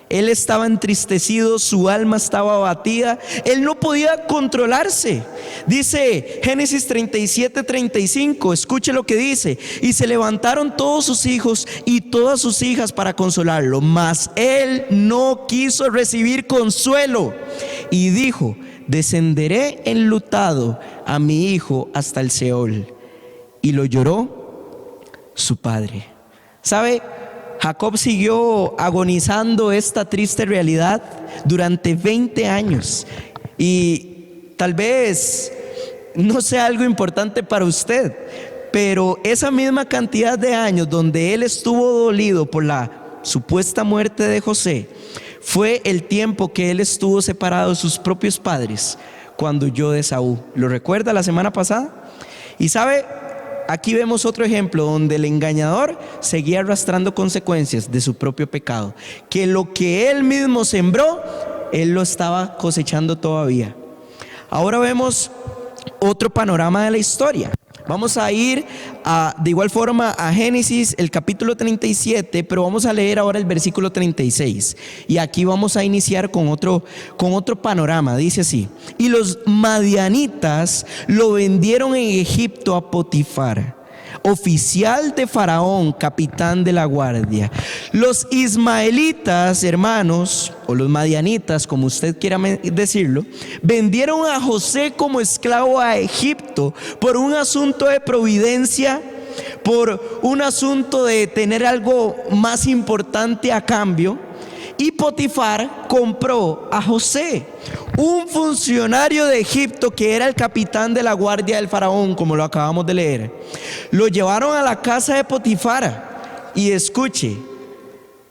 Él estaba entristecido, su alma estaba abatida, él no podía controlarse. Dice Génesis 37:35, escuche lo que dice: y se levantaron todos sus hijos y todas sus hijas para consolarlo, mas él no quiso recibir consuelo y dijo: descenderé enlutado a mi hijo hasta el Seol. Y lo lloró su padre. ¿Sabe? Jacob siguió agonizando esta triste realidad durante 20 años. Y tal vez no sea algo importante para usted, pero esa misma cantidad de años donde él estuvo dolido por la supuesta muerte de José, fue el tiempo que él estuvo separado de sus propios padres cuando huyó de Esaú. ¿Lo recuerda la semana pasada? Y sabe, aquí vemos otro ejemplo donde el engañador seguía arrastrando consecuencias de su propio pecado, que lo que él mismo sembró, él lo estaba cosechando todavía. Ahora vemos otro panorama de la historia. Vamos a ir de igual forma a Génesis, el capítulo 37, pero vamos a leer ahora el versículo 36. Y aquí vamos a iniciar con otro panorama. Dice así: y los madianitas lo vendieron en Egipto a Potifar, oficial de Faraón, capitán de la guardia. Los ismaelitas, hermanos, o los madianitas, como usted quiera decirlo, vendieron a José como esclavo a Egipto por un asunto de providencia, por un asunto de tener algo más importante a cambio. Y Potifar compró a José, un funcionario de Egipto que era el capitán de la guardia del faraón, como lo acabamos de leer. Lo llevaron a la casa de Potifar y escuche,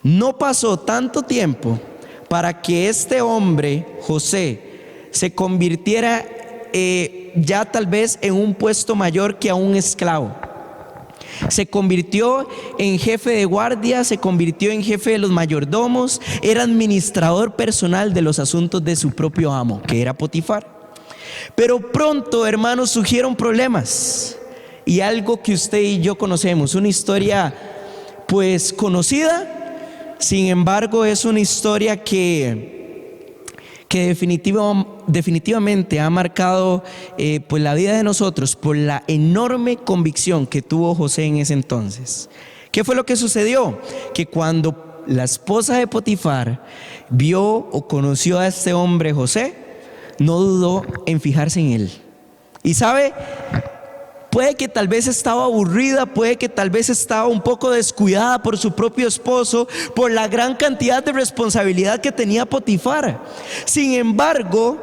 no pasó tanto tiempo para que este hombre, José, se convirtiera ya tal vez en un puesto mayor que a un esclavo. Se convirtió en jefe de guardia, se convirtió en jefe de los mayordomos, era administrador personal de los asuntos de su propio amo, que era Potifar. Pero pronto, hermanos, surgieron problemas y algo que usted y yo conocemos, una historia pues conocida, sin embargo es una historia que definitivamente ha marcado pues la vida de nosotros por la enorme convicción que tuvo José en ese entonces. ¿Qué fue lo que sucedió? Que cuando la esposa de Potifar vio o conoció a este hombre José, no dudó en fijarse en él. Y sabe, puede que tal vez estaba aburrida, puede que tal vez estaba un poco descuidada por su propio esposo, por la gran cantidad de responsabilidad que tenía Potifar. Sin embargo,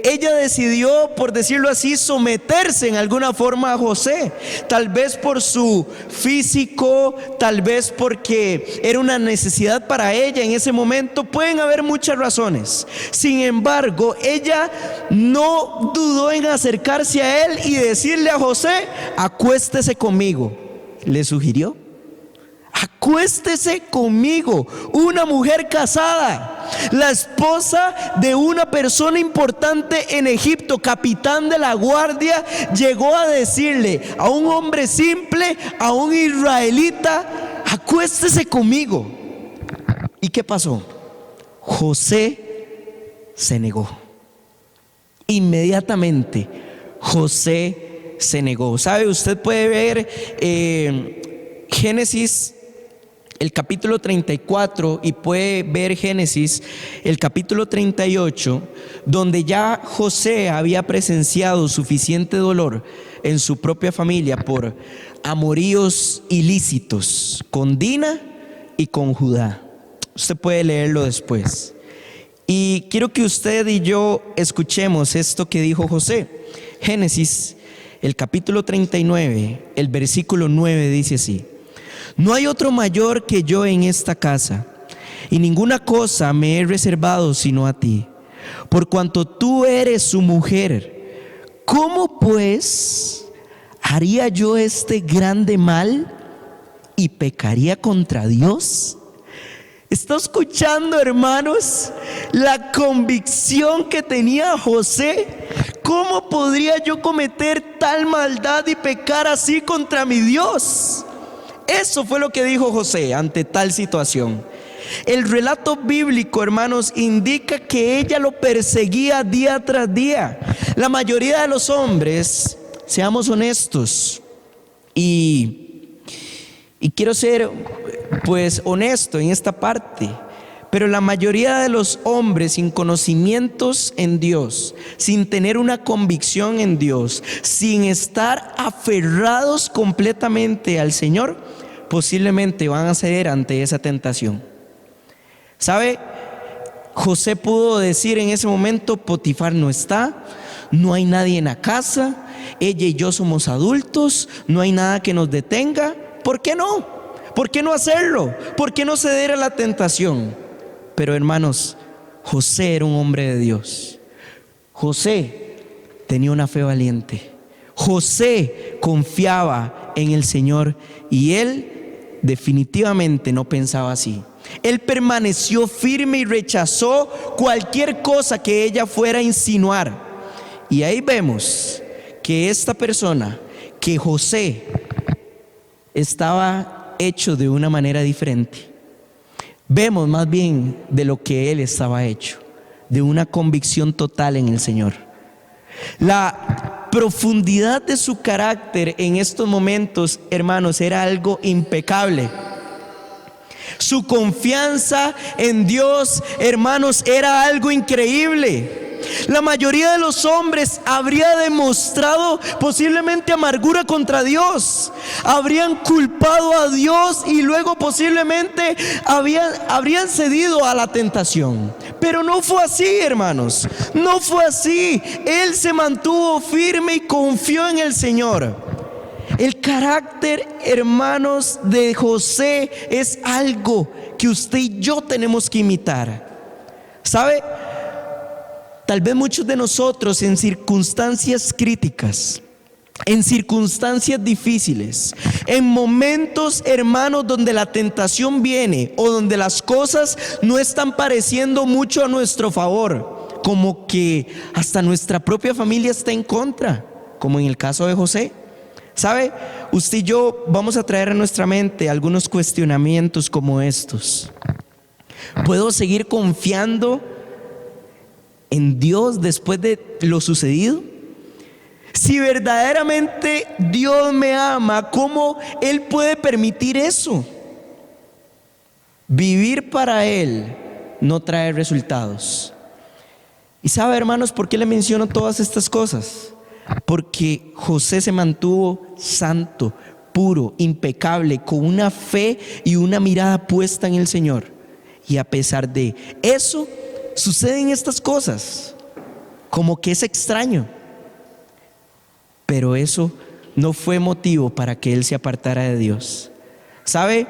ella decidió, por decirlo así, someterse en alguna forma a José. Tal vez por su físico, tal vez porque era una necesidad para ella en ese momento. Pueden haber muchas razones. Sin embargo, ella no dudó en acercarse a él y decirle a José: acuéstese conmigo. Le sugirió: acuéstese conmigo. Una mujer casada, la esposa de una persona importante en Egipto, capitán de la guardia, llegó a decirle a un hombre simple, a un israelita: acuéstese conmigo. ¿Y qué pasó? José se negó. Inmediatamente José se negó. ¿Sabe? Usted puede ver Génesis el capítulo 34 y puede ver Génesis el capítulo 38, donde ya José había presenciado suficiente dolor en su propia familia por amoríos ilícitos con Dina y con Judá. Usted puede leerlo después. Y quiero que usted y yo escuchemos esto que dijo José. Génesis el capítulo 39, el versículo 9 dice así: no hay otro mayor que yo en esta casa, y ninguna cosa me he reservado sino a ti, por cuanto tú eres su mujer. ¿Cómo pues haría yo este grande mal y pecaría contra Dios? ¿Está escuchando, hermanos, la convicción que tenía José? ¿Cómo podría yo cometer tal maldad y pecar así contra mi Dios? Eso fue lo que dijo José ante tal situación. El relato bíblico, hermanos, indica que ella lo perseguía día tras día. La mayoría de los hombres, seamos honestos, y quiero ser pues honesto en esta parte, pero la mayoría de los hombres sin conocimientos en Dios, sin tener una convicción en Dios, sin estar aferrados completamente al Señor, posiblemente van a ceder ante esa tentación. ¿Sabe? José pudo decir en ese momento: Potifar no está, no hay nadie en la casa, ella y yo somos adultos, no hay nada que nos detenga. ¿Por qué no? ¿Por qué no hacerlo? ¿Por qué no ceder a la tentación? Pero hermanos, José era un hombre de Dios. José tenía una fe valiente. José confiaba en el Señor y él definitivamente no pensaba así. Él permaneció firme y rechazó cualquier cosa que ella fuera a insinuar. Y ahí vemos que esta persona, que José, estaba hecho de una manera diferente. Vemos más bien de lo que él estaba hecho, de una convicción total en el Señor. La profundidad de su carácter en estos momentos, hermanos, era algo impecable. Su confianza en Dios, hermanos, era algo increíble. La mayoría de los hombres habría demostrado posiblemente amargura contra Dios, habrían culpado a Dios y luego posiblemente habrían cedido a la tentación. Pero no fue así, hermanos, no fue así. Él se mantuvo firme y confió en el Señor. El carácter, hermanos, de José es algo que usted y yo tenemos que imitar. ¿Sabe? Tal vez muchos de nosotros en circunstancias críticas, en circunstancias difíciles, en momentos, hermanos, donde la tentación viene o donde las cosas no están pareciendo mucho a nuestro favor, como que hasta nuestra propia familia está en contra, como en el caso de José. ¿Sabe? Usted y yo vamos a traer a nuestra mente algunos cuestionamientos como estos. ¿Puedo seguir confiando en Dios después de lo sucedido? Si verdaderamente Dios me ama, ¿cómo Él puede permitir eso? Vivir para Él no trae resultados. Y sabe, hermanos, ¿por qué le menciono todas estas cosas? Porque José se mantuvo santo, puro, impecable, con una fe y una mirada puesta en el Señor. Y a pesar de eso, suceden estas cosas. como que es extraño. Pero eso no fue motivo para que él se apartara de Dios. ¿Sabe?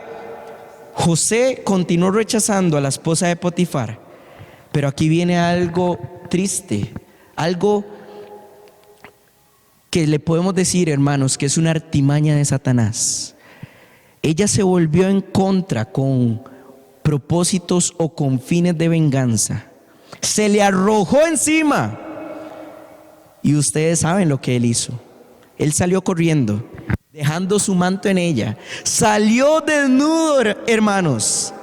José continuó rechazando a la esposa de Potifar, pero aquí viene algo triste, algo que le podemos decir, hermanos, que es una artimaña de Satanás. Ella se volvió en contra con propósitos o con fines de venganza. Se le arrojó encima. Y ustedes saben lo que él hizo. Él salió corriendo, dejando su manto en ella. Salió desnudo, hermanos.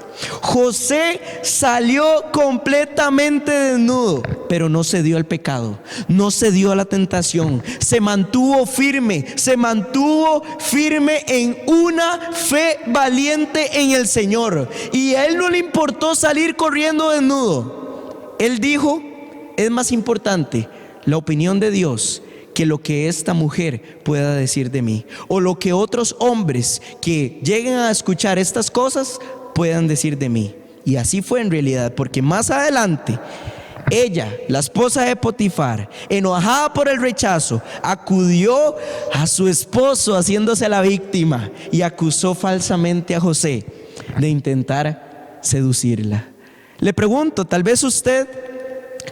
José salió completamente desnudo, pero no cedió al pecado, no cedió a la tentación. Se mantuvo firme en una fe valiente en el Señor. Y a él no le importó salir corriendo desnudo. Él dijo: es más importante la opinión de Dios que lo que esta mujer pueda decir de mí, o lo que otros hombres que lleguen a escuchar estas cosas puedan decir de mí. Y así fue en realidad, porque más adelante ella, la esposa de Potifar, enojada por el rechazo, acudió a su esposo haciéndose la víctima y acusó falsamente a José de intentar seducirla. Le pregunto, tal vez usted,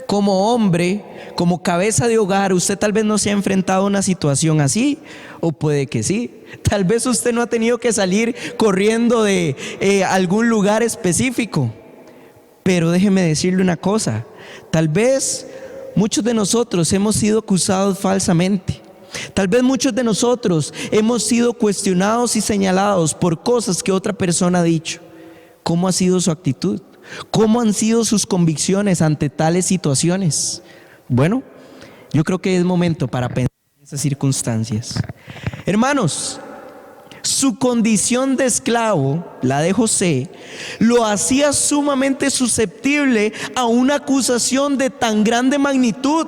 como hombre, como cabeza de hogar, usted tal vez no se ha enfrentado a una situación así, o puede que sí. Tal vez usted no ha tenido que salir corriendo de algún lugar específico. Pero déjeme decirle una cosa: tal vez muchos de nosotros hemos sido acusados falsamente. Tal vez muchos de nosotros hemos sido cuestionados y señalados por cosas que otra persona ha dicho. ¿Cómo ha sido su actitud? ¿Cómo han sido sus convicciones ante tales situaciones? Bueno, yo creo que es momento para pensar en esas circunstancias. Hermanos, su condición de esclavo, la de José, lo hacía sumamente susceptible a una acusación de tan grande magnitud.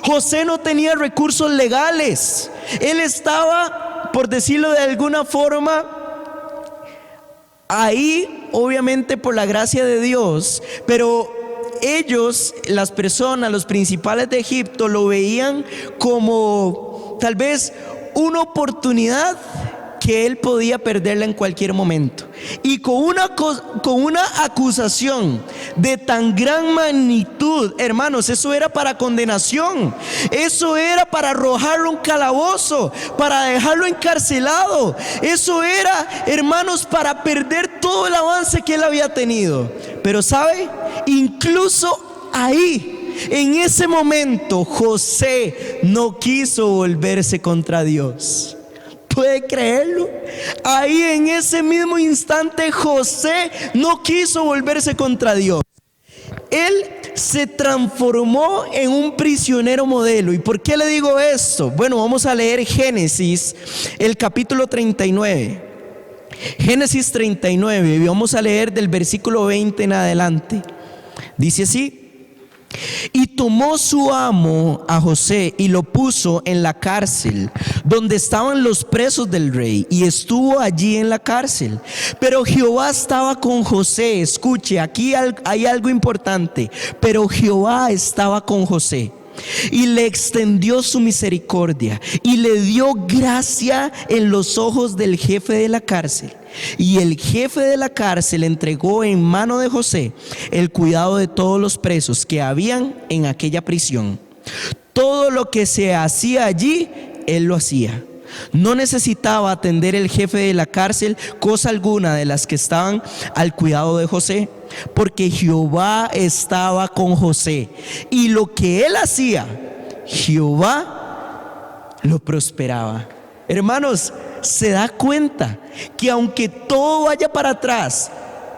José no tenía recursos legales. Él estaba, por decirlo de alguna forma, ahí, obviamente por la gracia de Dios, pero ellos, las personas, los principales de Egipto, lo veían como tal vez una oportunidad que él podía perderla en cualquier momento. Y con una acusación de tan gran magnitud, hermanos, eso era para condenación, eso era para arrojarlo a un calabozo, para dejarlo encarcelado, eso era, hermanos, para perder todo el avance que él había tenido. Pero ¿sabe? Incluso ahí, en ese momento, José no quiso volverse contra Dios. ¿Puede creerlo? Ahí en ese mismo instante José no quiso volverse contra Dios. Él se transformó en un prisionero modelo. ¿Y por qué le digo esto? Bueno, vamos a leer Génesis, el capítulo 39. Génesis 39, y vamos a leer del versículo 20 en adelante. Dice así: y tomó su amo a José y lo puso en la cárcel donde estaban los presos del rey, y estuvo allí en la cárcel. Pero Jehová estaba con José. Escuche, aquí hay algo importante. Pero Jehová estaba con José y le extendió su misericordia y le dio gracia en los ojos del jefe de la cárcel. Y el jefe de la cárcel entregó en mano de José el cuidado de todos los presos que habían en aquella prisión. Todo lo que se hacía allí, él lo hacía. No necesitaba atender el jefe de la cárcel cosa alguna de las que estaban al cuidado de José, porque Jehová estaba con José, y lo que él hacía, Jehová lo prosperaba. Hermanos, se da cuenta que aunque todo vaya para atrás,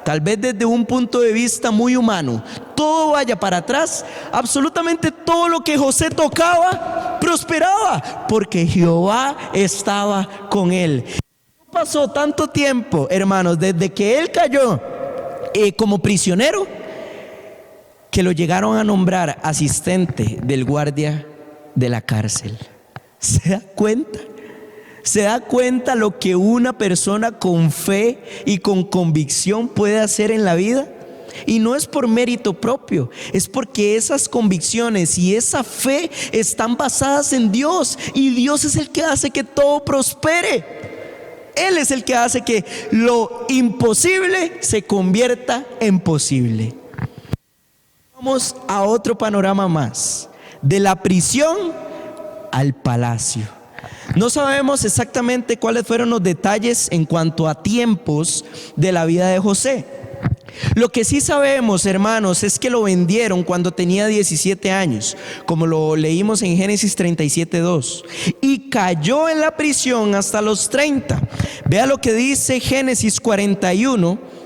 tal vez desde un punto de vista muy humano, todo vaya para atrás, absolutamente todo lo que José tocaba prosperaba, porque Jehová estaba con él. No pasó tanto tiempo, hermanos, desde que él cayó como prisionero, que lo llegaron a nombrar asistente del guardia de la cárcel. ¿Se da cuenta? ¿Se da cuenta lo que una persona con fe y con convicción puede hacer en la vida? Y no es por mérito propio, es porque esas convicciones y esa fe están basadas en Dios. Y Dios es el que hace que todo prospere. Él es el que hace que lo imposible se convierta en posible. Vamos a otro panorama más. De la prisión al palacio. No sabemos exactamente cuáles fueron los detalles en cuanto a tiempos de la vida de José. Lo que sí sabemos, hermanos, es que lo vendieron cuando tenía 17 años, como lo leímos en Génesis 37:2, y cayó en la prisión hasta los 30. Vea lo que dice Génesis 41.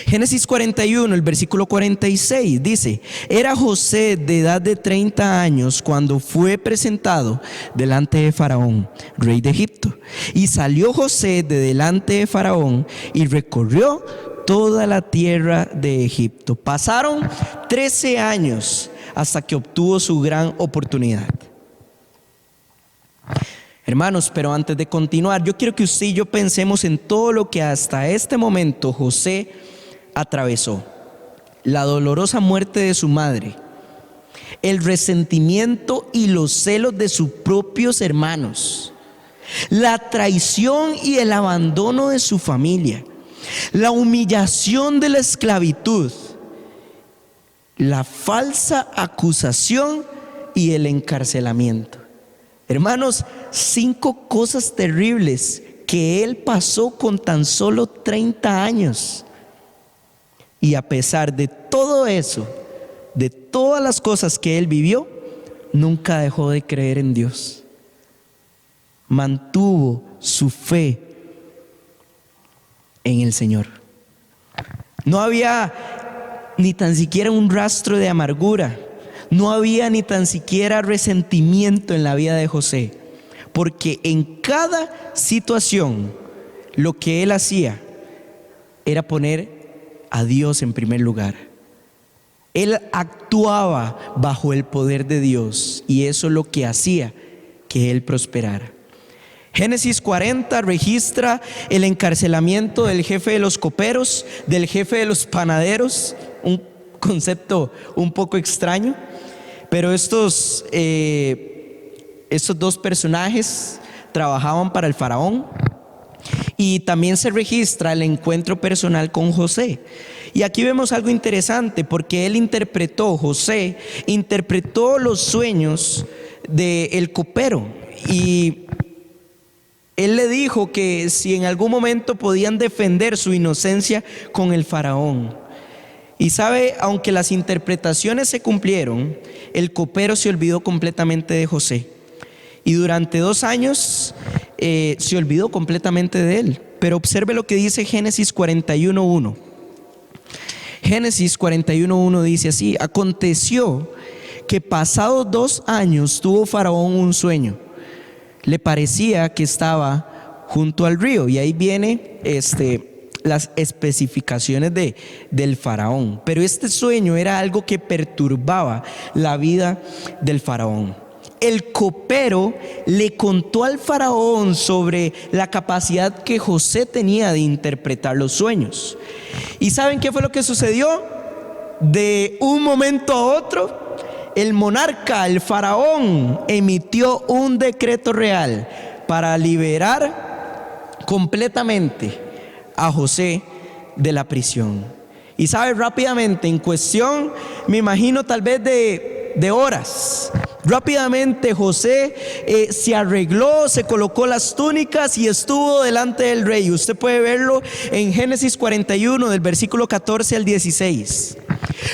Génesis 41, el versículo 46, dice: era José de edad de 30 años cuando fue presentado delante de Faraón, rey de Egipto. Y salió José de delante de Faraón y recorrió toda la tierra de Egipto. Pasaron 13 años hasta que obtuvo su gran oportunidad. Hermanos, pero antes de continuar, yo quiero que usted y yo pensemos en todo lo que hasta este momento José atravesó. La dolorosa muerte de su madre, el resentimiento y los celos de sus propios hermanos, la traición y el abandono de su familia, la humillación de la esclavitud, la falsa acusación y el encarcelamiento. Hermanos, 5 cosas terribles que él pasó con tan solo 30 años. Y a pesar de todo eso, de todas las cosas que él vivió, nunca dejó de creer en Dios. Mantuvo su fe en el Señor. No había ni tan siquiera un rastro de amargura. No había ni tan siquiera resentimiento en la vida de José, porque en cada situación lo que él hacía era poner a Dios en primer lugar. Él actuaba bajo el poder de Dios y eso es lo que hacía que él prosperara. Génesis 40 registra el encarcelamiento del jefe de los coperos, del jefe de los panaderos, un concepto un poco extraño. Pero estos 2 personajes trabajaban para el faraón. Y también se registra el encuentro personal con José. Y aquí vemos algo interesante, porque José interpretó los sueños del copero. Y él le dijo que si en algún momento podían defender su inocencia con el faraón. Y sabe, aunque las interpretaciones se cumplieron, el copero se olvidó completamente de José. Y durante 2 años se olvidó completamente de él. Pero observe lo que dice Génesis 41:1. Génesis 41:1 dice así: aconteció que pasados 2 años tuvo Faraón un sueño. Le parecía que estaba junto al río. Y ahí viene las especificaciones del faraón. Pero este sueño era algo que perturbaba la vida del faraón. El copero le contó al faraón sobre la capacidad que José tenía de interpretar los sueños. ¿Y saben qué fue lo que sucedió? De un momento a otro, el monarca, el faraón, emitió un decreto real para liberar completamente a José de la prisión. Y sabe, rápidamente, en cuestión, me imagino tal vez de horas, rápidamente José se arregló, se colocó las túnicas y estuvo delante del rey. Usted puede verlo en Génesis 41 del versículo 14 al 16.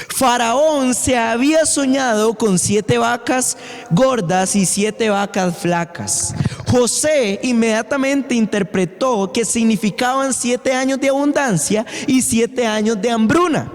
Faraón se había soñado con 7 vacas gordas y 7 vacas flacas. José inmediatamente interpretó que significaban 7 años de abundancia y 7 años de hambruna.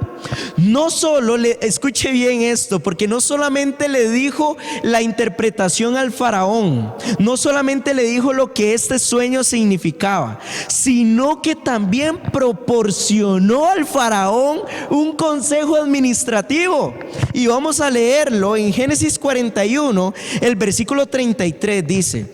No solo escuche bien esto, porque no solamente le dijo la interpretación al faraón, no solamente le dijo lo que este sueño significaba, sino que también proporcionó al faraón un consejo administrativo. Y vamos a leerlo en Génesis 41, el versículo 33 dice: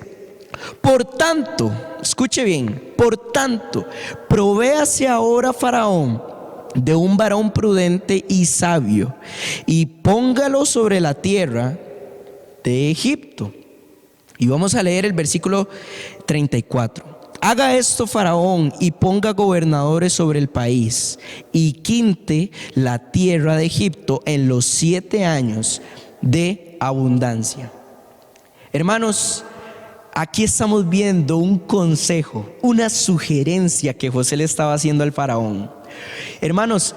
por tanto, escuche bien, por tanto, provéase ahora Faraón de un varón prudente y sabio, y póngalo sobre la tierra de Egipto. Y vamos a leer el versículo 34. Haga esto Faraón y ponga gobernadores sobre el país, y quinte la tierra de Egipto en los 7 años de abundancia. Hermanos, aquí estamos viendo un consejo, una sugerencia que José le estaba haciendo al faraón. Hermanos,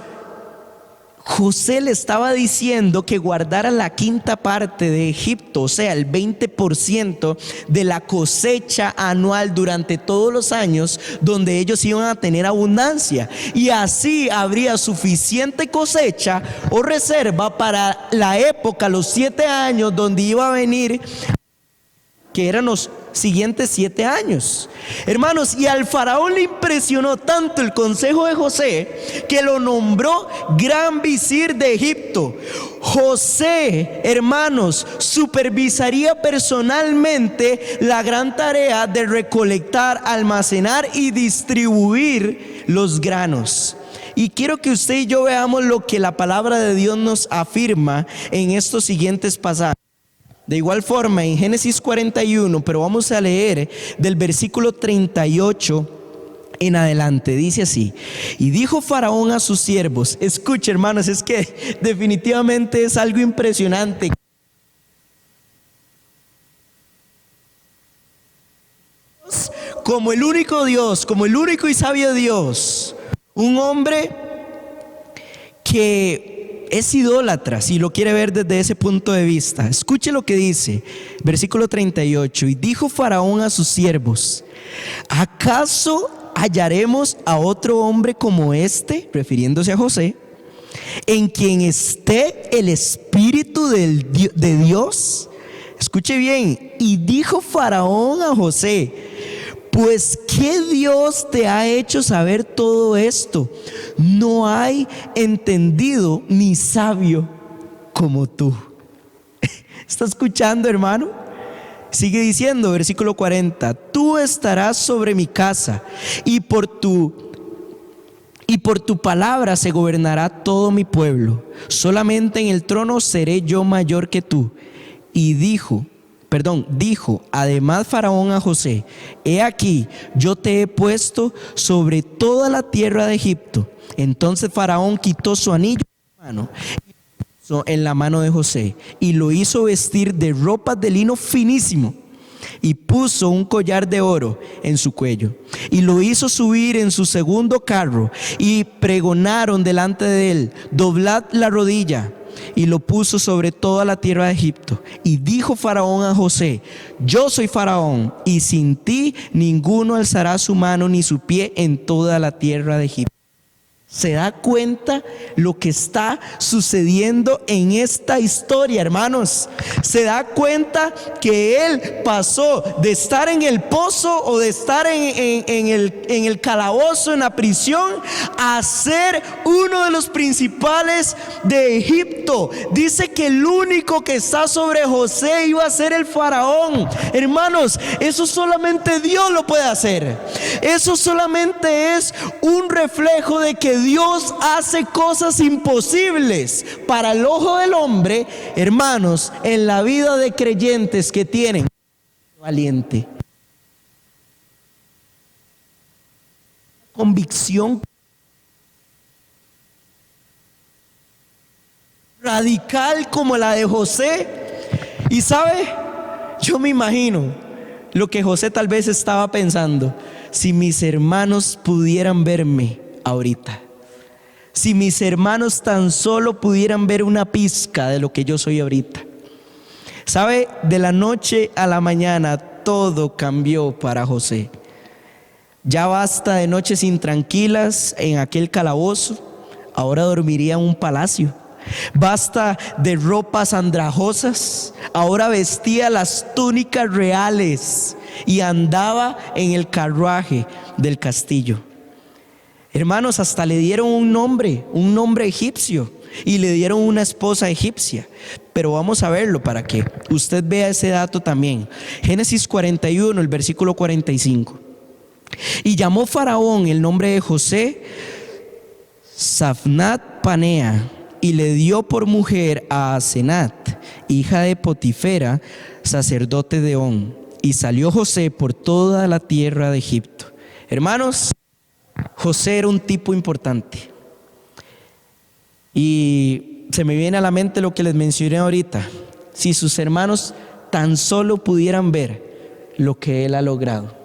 José le estaba diciendo que guardara la quinta parte de Egipto, o sea, el 20% de la cosecha anual durante todos los años donde ellos iban a tener abundancia. Y así habría suficiente cosecha o reserva para la época, los 7 años donde iba a venir, que eran los siguientes 7 años. Hermanos, y al faraón le impresionó tanto el consejo de José que lo nombró gran visir de Egipto. José, hermanos, supervisaría personalmente la gran tarea de recolectar, almacenar y distribuir los granos. Y quiero que usted y yo veamos lo que la palabra de Dios nos afirma en estos siguientes pasajes. De igual forma, en Génesis 41, pero vamos a leer del versículo 38 en adelante. Dice así: y dijo Faraón a sus siervos. Escuche, hermanos, es que definitivamente es algo impresionante. Como el único Dios, como el único y sabio Dios, un hombre que es idólatra, si lo quiere ver desde ese punto de vista. Escuche lo que dice, versículo 38. Y dijo Faraón a sus siervos: ¿acaso hallaremos a otro hombre como este, refiriéndose a José, en quien esté el espíritu de Dios? Escuche bien. Y dijo Faraón a José: pues ¿qué Dios te ha hecho saber todo esto? No hay entendido ni sabio como tú. ¿Está escuchando, hermano? Sigue diciendo, versículo 40. Tú estarás sobre mi casa, y por tu palabra se gobernará todo mi pueblo. Solamente en el trono seré yo mayor que tú. Y dijo además Faraón a José: he aquí, yo te he puesto sobre toda la tierra de Egipto. Entonces Faraón quitó su anillo en la mano de José, y lo hizo vestir de ropas de lino finísimo, y puso un collar de oro en su cuello, y lo hizo subir en su segundo carro, y pregonaron delante de él: doblad la rodilla. Y lo puso sobre toda la tierra de Egipto. Y dijo Faraón a José: yo soy Faraón, y sin ti ninguno alzará su mano ni su pie en toda la tierra de Egipto. ¿Se da cuenta lo que está sucediendo en esta historia, hermanos? ¿Se da cuenta que él pasó de estar en el pozo o de estar en el calabozo, en la prisión, a ser uno de los principales de Egipto? Dice que el único que está sobre José iba a ser el faraón. Hermanos, eso solamente Dios lo puede hacer. Eso solamente es un reflejo de que Dios hace cosas imposibles para el ojo del hombre, hermanos, en la vida de creyentes que tienen valiente convicción radical como la de José. Y sabe, yo me imagino lo que José tal vez estaba pensando: si mis hermanos pudieran verme ahorita, si mis hermanos tan solo pudieran ver una pizca de lo que yo soy ahorita. ¿Sabe? De la noche a la mañana todo cambió para José. Ya basta de noches intranquilas en aquel calabozo, ahora dormiría en un palacio. Basta de ropas andrajosas, ahora vestía las túnicas reales y andaba en el carruaje del castillo. Hermanos, hasta le dieron un nombre egipcio, y le dieron una esposa egipcia. Pero vamos a verlo para que usted vea ese dato también. Génesis 41, el versículo 45. Y llamó Faraón el nombre de José Safnat Panea, y le dio por mujer a Asenat, hija de Potifera, sacerdote de On. Y salió José por toda la tierra de Egipto. Hermanos, José era un tipo importante. Y se me viene a la mente lo que les mencioné ahorita. Si sus hermanos tan solo pudieran ver lo que él ha logrado.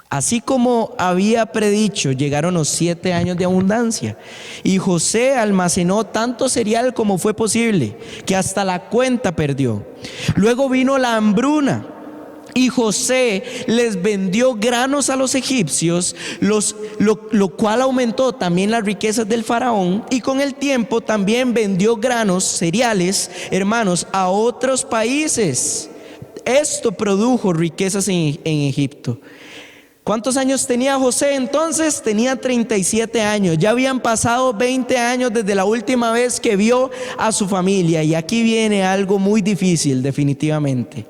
Así como había predicho, llegaron los 7 años de abundancia. Y José almacenó tanto cereal como fue posible, que hasta la cuenta perdió. Luego vino la hambruna. Y José les vendió granos a los egipcios, lo cual aumentó también las riquezas del faraón. Y con el tiempo también vendió granos, cereales, hermanos, a otros países. Esto produjo riquezas en Egipto. ¿Cuántos años tenía José entonces? Tenía 37 años. Ya habían pasado 20 años desde la última vez que vio a su familia. Y aquí viene algo muy difícil, definitivamente.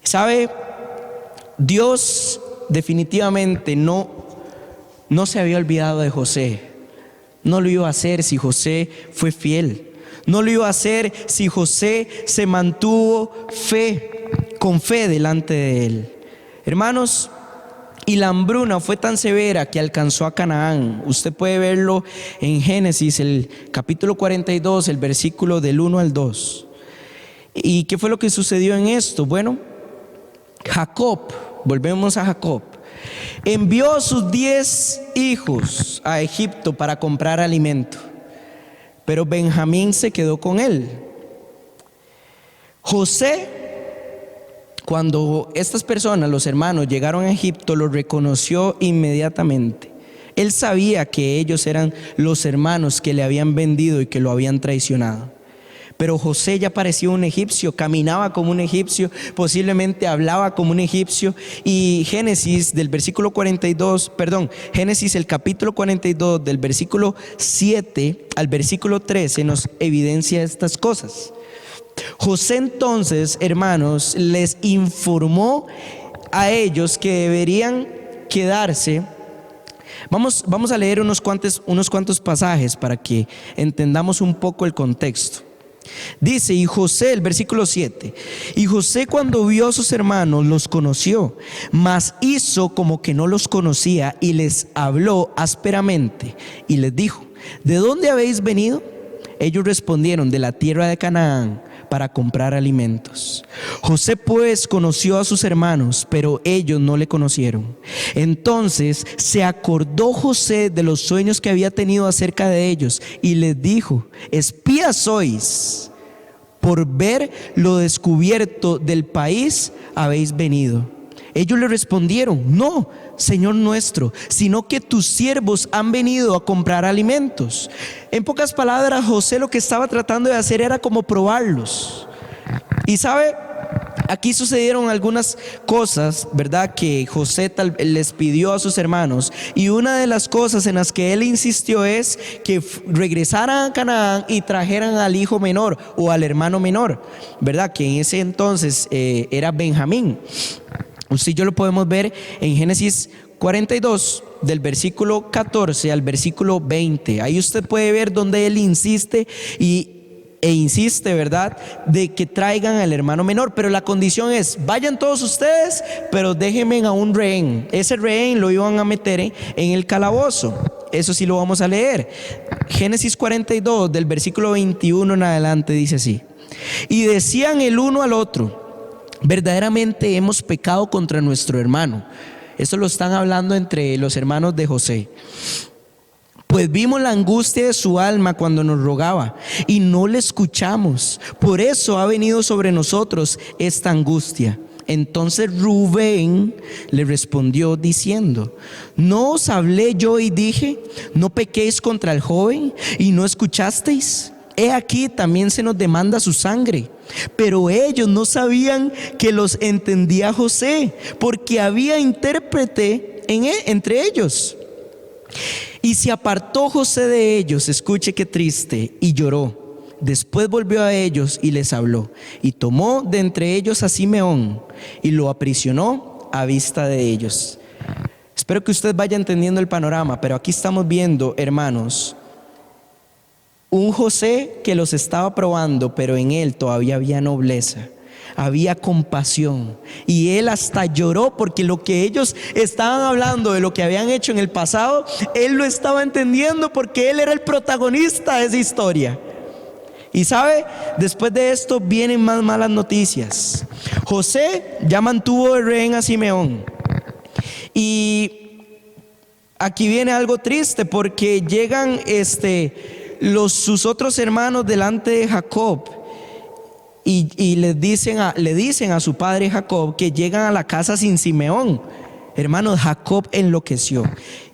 ¿Sabe? Dios definitivamente no se había olvidado de José. No lo iba a hacer si José fue fiel. No lo iba a hacer si José se mantuvo con fe delante de él. Hermanos, y la hambruna fue tan severa que alcanzó a Canaán. Usted puede verlo en Génesis, el capítulo 42, el versículo del 1 al 2. ¿Y qué fue lo que sucedió en esto? Bueno, Jacob, volvemos a Jacob, envió a sus 10 hijos a Egipto para comprar alimento, pero Benjamín se quedó con él. José, cuando estas personas, los hermanos, llegaron a Egipto, los reconoció inmediatamente. Él sabía que ellos eran los hermanos que le habían vendido y que lo habían traicionado. Pero José ya parecía un egipcio, caminaba como un egipcio, posiblemente hablaba como un egipcio. Y Génesis Génesis el capítulo 42 del versículo 7 al versículo 13 nos evidencia estas cosas. José entonces, hermanos, les informó a ellos que deberían quedarse. Vamos a leer unos cuantos pasajes para que entendamos un poco el contexto. Dice, y José, el versículo 7, y José cuando vio a sus hermanos los conoció, mas hizo como que no los conocía y les habló ásperamente y les dijo, ¿de dónde habéis venido? Ellos respondieron, de la tierra de Canaán, para comprar alimentos. José pues conoció a sus hermanos, pero ellos no le conocieron. Entonces se acordó José de los sueños que había tenido acerca de ellos y les dijo, espías sois, por ver lo descubierto del país habéis venido. Ellos le respondieron, no, Señor nuestro, sino que tus siervos han venido a comprar alimentos. En pocas palabras, José lo que estaba tratando de hacer era como probarlos. Y sabe, aquí sucedieron algunas cosas, ¿verdad?, que José les pidió a sus hermanos. Y una de las cosas en las que él insistió es que regresaran a Canaán y trajeran al hijo menor o al hermano menor, ¿verdad?, que en ese entonces era Benjamín. Usted y yo lo podemos ver en Génesis 42, del versículo 14 al versículo 20. Ahí usted puede ver donde él insiste e insiste, ¿verdad?, de que traigan al hermano menor. Pero la condición es, vayan todos ustedes, pero déjenme a un rehén. Ese rehén lo iban a meter en el calabozo. Eso sí lo vamos a leer. Génesis 42, del versículo 21 en adelante, dice así. Y decían el uno al otro, verdaderamente hemos pecado contra nuestro hermano. Esto lo están hablando entre los hermanos de José. Pues vimos la angustia de su alma cuando nos rogaba y no le escuchamos. Por eso ha venido sobre nosotros esta angustia. Entonces Rubén le respondió diciendo, ¿no os hablé yo y dije, no pequéis contra el joven y no escuchasteis? He aquí también se nos demanda su sangre. Pero ellos no sabían que los entendía José, porque había intérprete entre ellos. Y se apartó José de ellos, escuche qué triste, y lloró. Después volvió a ellos y les habló, y tomó de entre ellos a Simeón y lo aprisionó a vista de ellos. Es Espero que usted vaya entendiendo el panorama, pero aquí estamos viendo, hermanos, un José que los estaba probando, pero en él todavía había nobleza, había compasión, y él hasta lloró porque lo que ellos estaban hablando de lo que habían hecho en el pasado, él lo estaba entendiendo porque él era el protagonista de esa historia. Y sabe, después de esto vienen más malas noticias. José ya mantuvo de rehén a Simeón, y aquí viene algo triste porque llegan sus otros hermanos delante de Jacob y le dicen a su padre Jacob que llegan a la casa sin Simeón. Hermanos, Jacob enloqueció.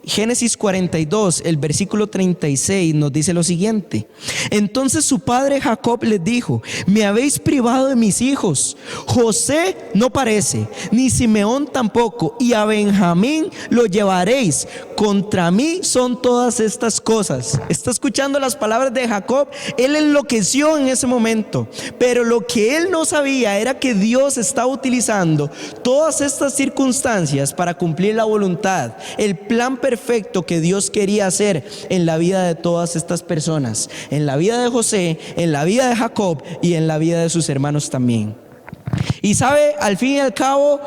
Génesis 42, el versículo 36 nos dice lo siguiente: entonces su padre Jacob les dijo: me habéis privado de mis hijos. José no parece, ni Simeón tampoco, y a Benjamín lo llevaréis. Contra mí son todas estas cosas. Está escuchando las palabras de Jacob. Él enloqueció en ese momento, pero lo que él no sabía era que Dios estaba utilizando todas estas circunstancias para cumplir la voluntad, el plan perfecto que Dios quería hacer en la vida de todas estas personas, en la vida de José, en la vida de Jacob y en la vida de sus hermanos también. Y sabe, al fin y al cabo,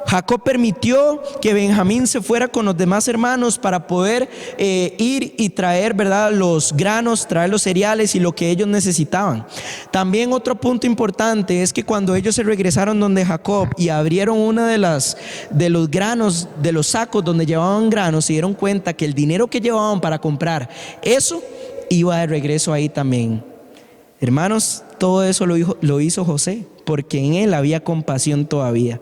Jacob permitió que Benjamín se fuera con los demás hermanos para poder ir y traer, ¿verdad?, los granos, traer los cereales y lo que ellos necesitaban. También otro punto importante es que cuando ellos se regresaron donde Jacob y abrieron una de los granos, de los sacos donde llevaban granos, se dieron cuenta que el dinero que llevaban para comprar eso iba de regreso ahí también. Hermanos, todo eso lo hizo José, porque en él había compasión todavía.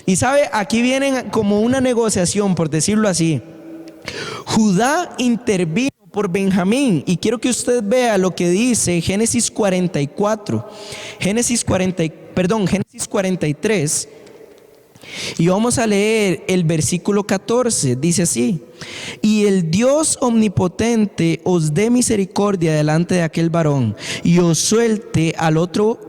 Y sabe, aquí vienen como una negociación, por decirlo así. Judá intervino por Benjamín, y quiero que usted vea lo que dice Génesis 43. Y vamos a leer el versículo 14, dice así: y el Dios omnipotente os dé misericordia delante de aquel varón, y os suelte al otro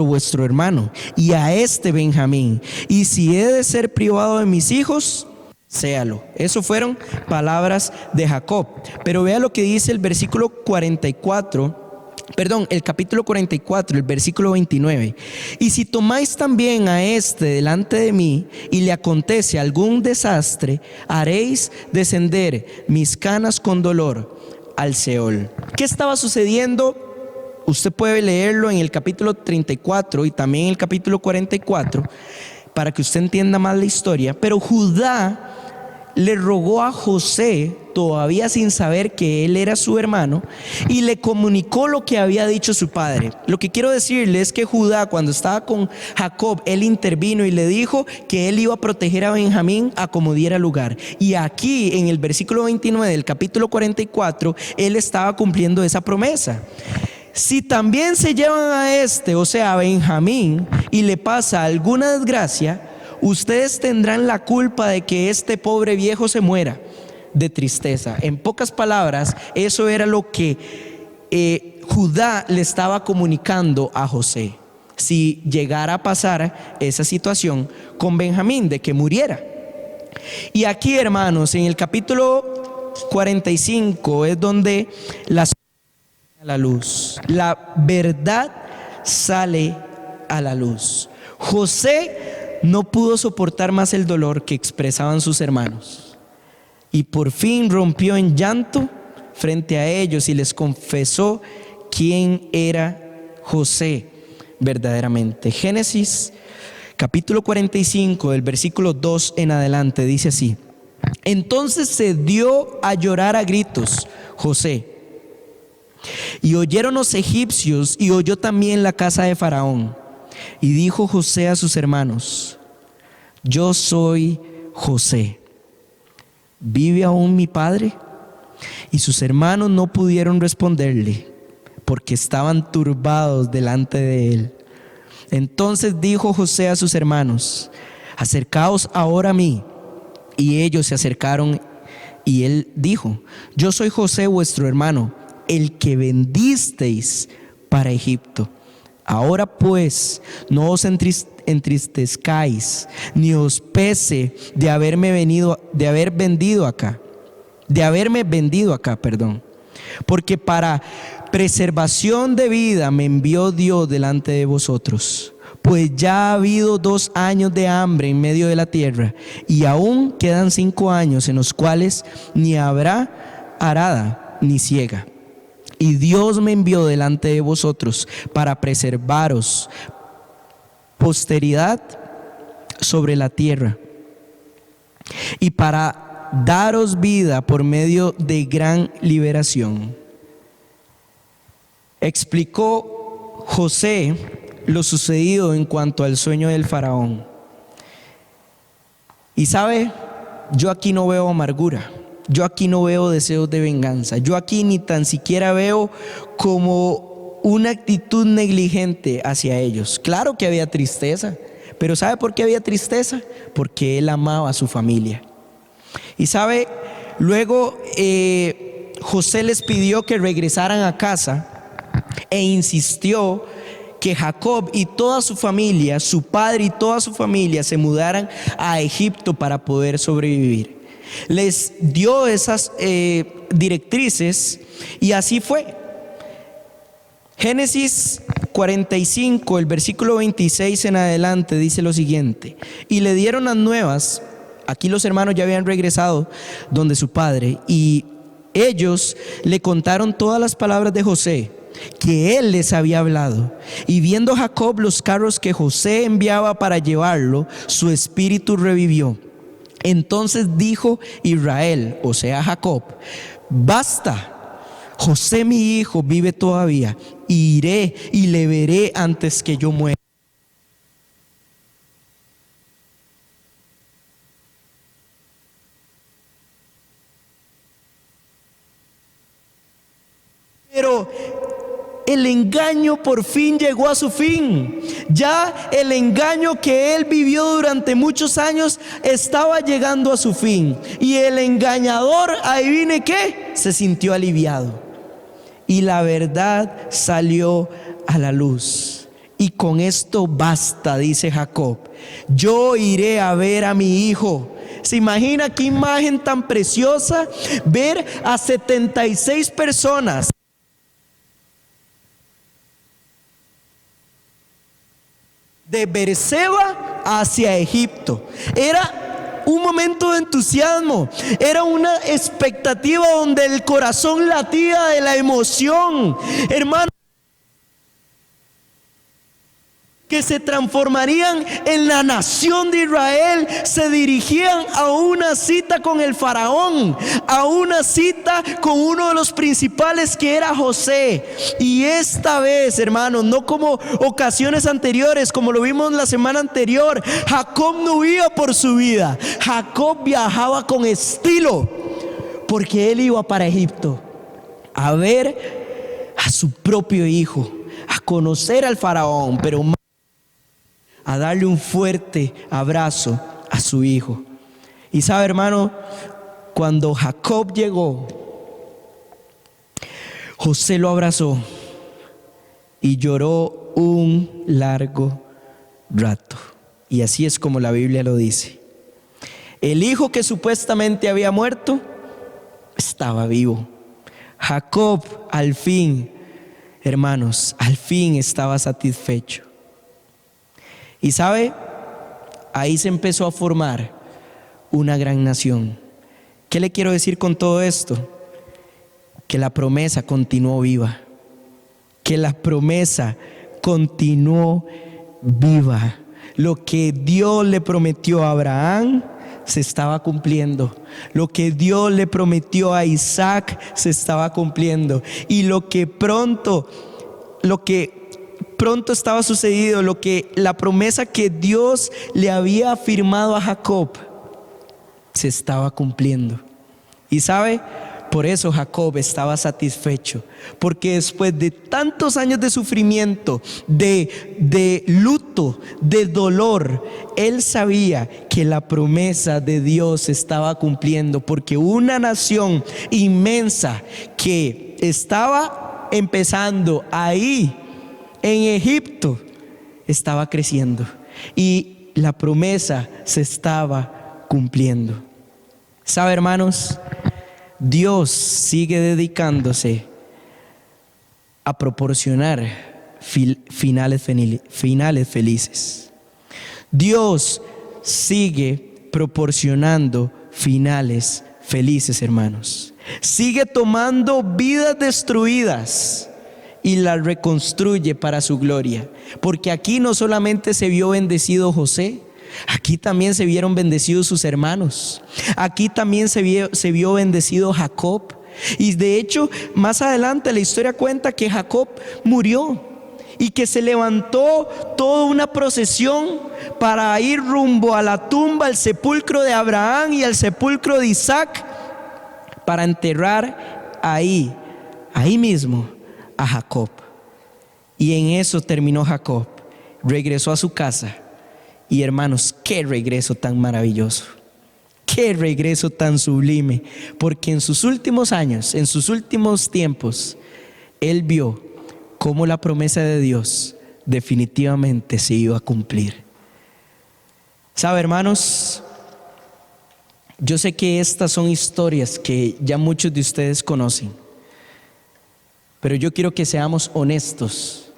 vuestro hermano, y a este Benjamín, y si he de ser privado de mis hijos, séalo. Eso fueron palabras de Jacob. Pero vea lo que dice el versículo 44. El capítulo 44, el versículo 29. Y si tomáis también a este delante de mí, y le acontece algún desastre, haréis descender mis canas con dolor al Seol. ¿Qué estaba sucediendo? Usted puede leerlo en el capítulo 34 y también en el capítulo 44 para que usted entienda más la historia. Pero Judá le rogó a José, todavía sin saber que él era su hermano, y le comunicó lo que había dicho su padre. Lo que quiero decirle es que Judá, cuando estaba con Jacob, él intervino y le dijo que él iba a proteger a Benjamín a como diera lugar. Y aquí en el versículo 29 del capítulo 44, él estaba cumpliendo esa promesa. Si también se llevan a o sea, a Benjamín, y le pasa alguna desgracia, ustedes tendrán la culpa de que este pobre viejo se muera de tristeza. En pocas palabras, eso era lo que Judá le estaba comunicando a José. Si llegara a pasar esa situación con Benjamín, de que muriera. Y aquí, hermanos, en el capítulo 45 es donde la luz, la verdad sale a la luz. José no pudo soportar más el dolor que expresaban sus hermanos, y por fin rompió en llanto frente a ellos y les confesó quién era José verdaderamente. Génesis capítulo 45 del versículo 2 en adelante dice así: entonces se dio a llorar a gritos José, y oyeron los egipcios, y oyó también la casa de Faraón. Y dijo José a sus hermanos: yo soy José, ¿vive aún mi padre? Y sus hermanos no pudieron responderle, porque estaban turbados delante de él. Entonces dijo José a sus hermanos: acercaos ahora a mí. Y ellos se acercaron, y él dijo: yo soy José vuestro hermano, el que vendisteis para Egipto. Ahora pues no os entristezcáis, ni os pese de haberme vendido acá, perdón. Porque para preservación de vida me envió Dios delante de vosotros. Pues ya ha habido 2 años de hambre en medio de la tierra, y aún quedan 5 años en los cuales ni habrá arada ni siega. Y Dios me envió delante de vosotros para preservaros posteridad sobre la tierra, y para daros vida por medio de gran liberación. Explicó José lo sucedido en cuanto al sueño del faraón. Y sabe, yo aquí no veo amargura, yo aquí no veo deseos de venganza, yo aquí ni tan siquiera veo como una actitud negligente hacia ellos. Claro que había tristeza, pero ¿sabe por qué había tristeza? Porque él amaba a su familia. Y sabe, luego José les pidió que regresaran a casa e insistió que Jacob y toda su familia, su padre y toda su familia, se mudaran a Egipto para poder sobrevivir. Les dio esas directrices y así fue. Génesis 45, el versículo 26 en adelante dice lo siguiente: y le dieron las nuevas. Aquí los hermanos ya habían regresado donde su padre, y ellos le contaron todas las palabras de José que él les había hablado. Y viendo Jacob los carros que José enviaba para llevarlo, su espíritu revivió. Entonces dijo Israel, o sea Jacob: basta, José mi hijo vive todavía, y iré y le veré antes que yo muera. Pero el engaño por fin llegó a su fin. Ya el engaño que él vivió durante muchos años estaba llegando a su fin. Y el engañador, adivine qué, se sintió aliviado. Y la verdad salió a la luz. Y con esto basta, dice Jacob. Yo iré a ver a mi hijo. ¿Se imagina qué imagen tan preciosa? Ver a 76 personas de Beerseba hacia Egipto. Era un momento de entusiasmo, era una expectativa donde el corazón latía de la emoción, hermano, que se transformarían en la nación de Israel. Se dirigían a una cita con el faraón, a una cita con uno de los principales, que era José. Y esta vez, hermanos, no como ocasiones anteriores, como lo vimos la semana anterior, Jacob no huía por su vida. Jacob viajaba con estilo, porque él iba para Egipto a ver a su propio hijo, a conocer al faraón, pero a darle un fuerte abrazo a su hijo. Y sabe, hermano, cuando Jacob llegó, José lo abrazó y lloró un largo rato. Y así es como la Biblia lo dice. El hijo que supuestamente había muerto estaba vivo. Jacob al fin, hermanos, al fin estaba satisfecho. Y sabe, ahí se empezó a formar una gran nación. ¿Qué le quiero decir con todo esto? Que la promesa continuó viva. Que la promesa continuó viva. Lo que Dios le prometió a Abraham se estaba cumpliendo. Lo que Dios le prometió a Isaac se estaba cumpliendo. Y lo que pronto estaba sucedido, la promesa que Dios le había afirmado a Jacob, se estaba cumpliendo. Y sabe, por eso Jacob estaba satisfecho, porque después de tantos años de sufrimiento, de luto, de dolor, él sabía que la promesa de Dios se estaba cumpliendo, porque una nación inmensa que estaba empezando ahí en Egipto estaba creciendo. y la promesa se estaba cumpliendo. ¿Sabe, hermanos? Dios sigue dedicándose a proporcionar finales felices. Dios sigue proporcionando finales felices, hermanos. Sigue tomando vidas destruidas y las reconstruye para su gloria. Porque aquí no solamente se vio bendecido José, aquí también se vieron bendecidos sus hermanos. Aquí también se vio bendecido Jacob. Y de hecho, más adelante la historia cuenta que Jacob murió y que se levantó toda una procesión para ir rumbo a la tumba, al sepulcro de Abraham y al sepulcro de Isaac, para enterrar ahí mismo a Jacob. Y en eso terminó Jacob. Regresó a su casa. Y hermanos, qué regreso tan maravilloso. Qué regreso tan sublime. Porque en sus últimos años, en sus últimos tiempos, él vio cómo la promesa de Dios definitivamente se iba a cumplir. ¿Sabe, hermanos? Yo sé que estas son historias que ya muchos de ustedes conocen, pero yo quiero que seamos honestos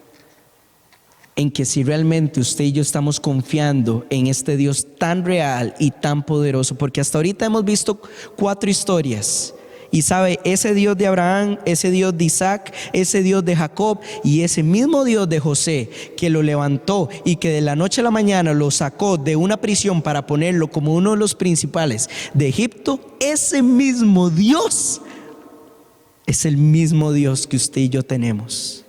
en que si realmente usted y yo estamos confiando en este Dios tan real y tan poderoso, porque hasta ahorita hemos visto 4 historias. Y sabe, ese Dios de Abraham, ese Dios de Isaac, ese Dios de Jacob y ese mismo Dios de José que lo levantó y que de la noche a la mañana lo sacó de una prisión para ponerlo como uno de los principales de Egipto, ese mismo Dios es el mismo Dios que usted y yo tenemos.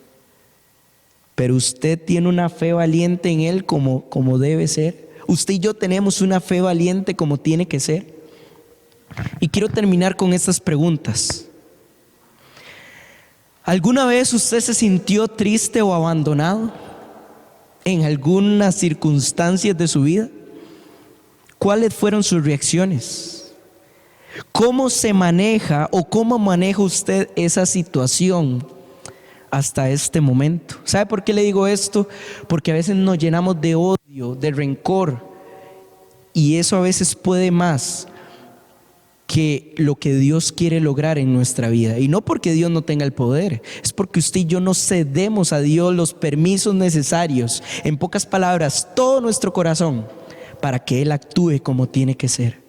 Pero usted tiene una fe valiente en Él como debe ser. Usted y yo tenemos una fe valiente como tiene que ser. Y quiero terminar con estas preguntas. ¿Alguna vez usted se sintió triste o abandonado en algunas circunstancias de su vida? ¿Cuáles fueron sus reacciones? ¿Cómo se maneja o cómo maneja usted esa situación hasta este momento? ¿Sabe por qué le digo esto? Porque a veces nos llenamos de odio, de rencor, y eso a veces puede más que lo que Dios quiere lograr en nuestra vida. Y no porque Dios no tenga el poder, es porque usted y yo no cedemos a Dios los permisos necesarios, en pocas palabras, todo nuestro corazón, para que Él actúe como tiene que ser.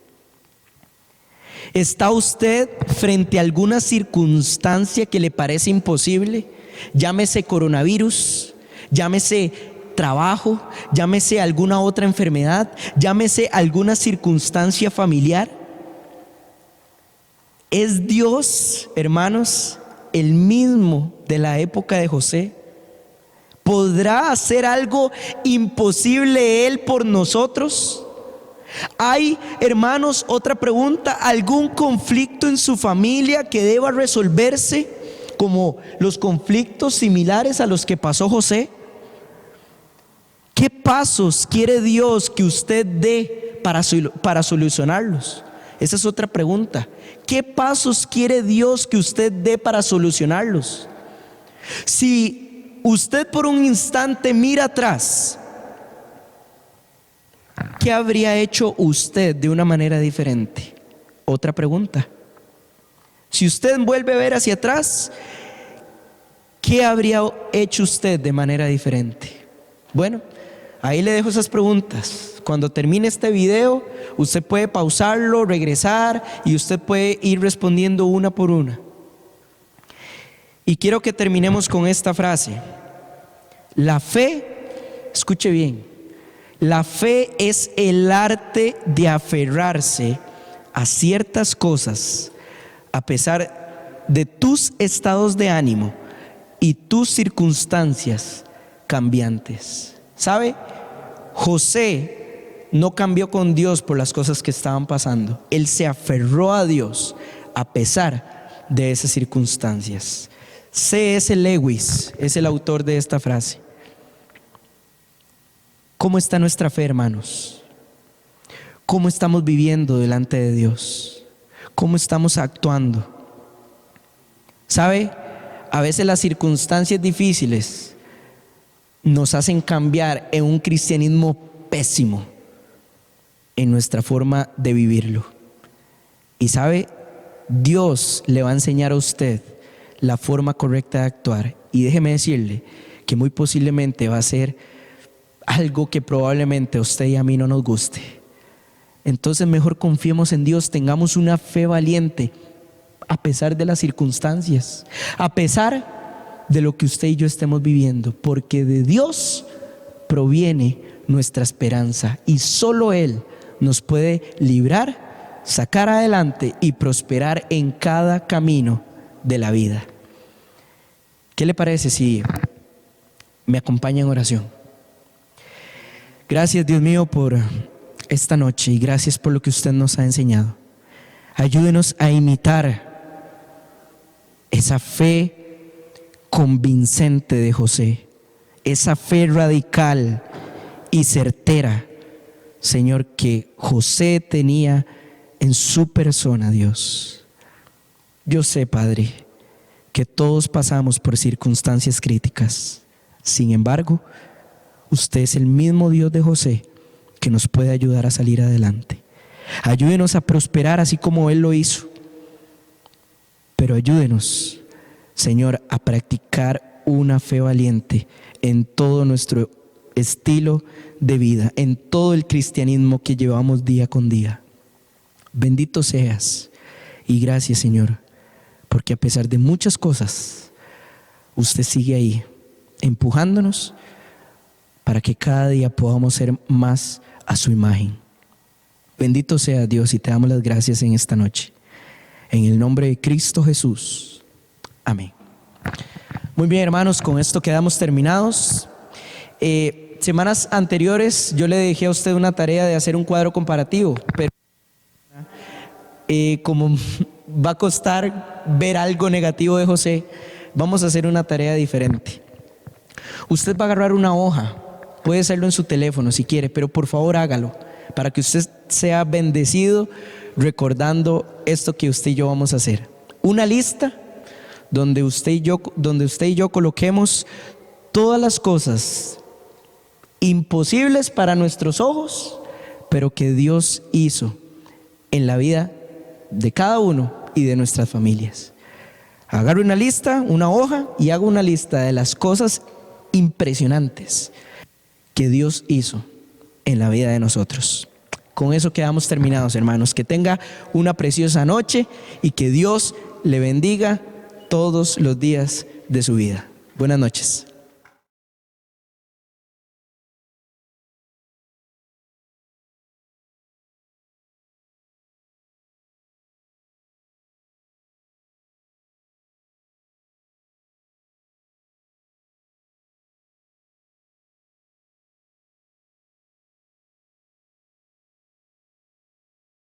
¿Está usted frente a alguna circunstancia que le parece imposible? Llámese coronavirus, llámese trabajo, llámese alguna otra enfermedad, llámese alguna circunstancia familiar. ¿Es Dios, hermanos, el mismo de la época de José? ¿Podrá hacer algo imposible Él por nosotros? ¿Hay, hermanos, otra pregunta, algún conflicto en su familia que deba resolverse como los conflictos similares a los que pasó José? ¿Qué pasos quiere Dios que usted dé para solucionarlos? Esa es otra pregunta. ¿Qué pasos quiere Dios que usted dé para solucionarlos? Si usted por un instante mira atrás, ¿qué habría hecho usted de una manera diferente? Otra pregunta. Si usted vuelve a ver hacia atrás, ¿qué habría hecho usted de manera diferente? Bueno, ahí le dejo esas preguntas. Cuando termine este video, usted puede pausarlo, regresar y usted puede ir respondiendo una por una. Y quiero que terminemos con esta frase. La fe, escuche bien, la fe es el arte de aferrarse a ciertas cosas a pesar de tus estados de ánimo y tus circunstancias cambiantes. ¿Sabe? José no cambió con Dios por las cosas que estaban pasando. Él se aferró a Dios a pesar de esas circunstancias. C.S. Lewis es el autor de esta frase. ¿Cómo está nuestra fe, hermanos? ¿Cómo estamos viviendo delante de Dios? ¿Cómo estamos actuando? ¿Sabe? A veces las circunstancias difíciles nos hacen cambiar en un cristianismo pésimo en nuestra forma de vivirlo. Y sabe, Dios le va a enseñar a usted la forma correcta de actuar. Y déjeme decirle que muy posiblemente va a ser algo que probablemente a usted y a mí no nos guste. Entonces mejor confiemos en Dios, tengamos una fe valiente a pesar de las circunstancias, a pesar de lo que usted y yo estemos viviendo, porque de Dios proviene nuestra esperanza y solo Él nos puede librar, sacar adelante y prosperar en cada camino de la vida. ¿Qué le parece si me acompaña en oración? Gracias, Dios mío, por esta noche y gracias por lo que usted nos ha enseñado. Ayúdenos a imitar esa fe convincente de José, esa fe radical y certera, Señor, que José tenía en su persona, Dios. Yo sé, Padre, que todos pasamos por circunstancias críticas. Sin embargo, usted es el mismo Dios de José que nos puede ayudar a salir adelante. Ayúdenos a prosperar así como Él lo hizo. Pero ayúdenos, Señor, a practicar una fe valiente en todo nuestro estilo de vida, en todo el cristianismo que llevamos día con día. Bendito seas y gracias, Señor, porque a pesar de muchas cosas, usted sigue ahí, empujándonos para que cada día podamos ser más a su imagen. Bendito sea Dios y te damos las gracias en esta noche. En el nombre de Cristo Jesús. Amén. Muy bien, hermanos, con esto quedamos terminados. Semanas anteriores yo le dejé a usted una tarea de hacer un cuadro comparativo, pero como va a costar ver algo negativo de José, vamos a hacer una tarea diferente. Usted va a agarrar una hoja, puede hacerlo en su teléfono si quiere, pero por favor hágalo para que usted sea bendecido recordando esto que usted y yo vamos a hacer. Una lista donde usted y yo coloquemos todas las cosas imposibles para nuestros ojos, pero que Dios hizo en la vida de cada uno y de nuestras familias. Agarre una lista, una hoja, y haga una lista de las cosas impresionantes que Dios hizo en la vida de nosotros. Con eso quedamos terminados, hermanos. Que tenga una preciosa noche y que Dios le bendiga todos los días de su vida. Buenas noches.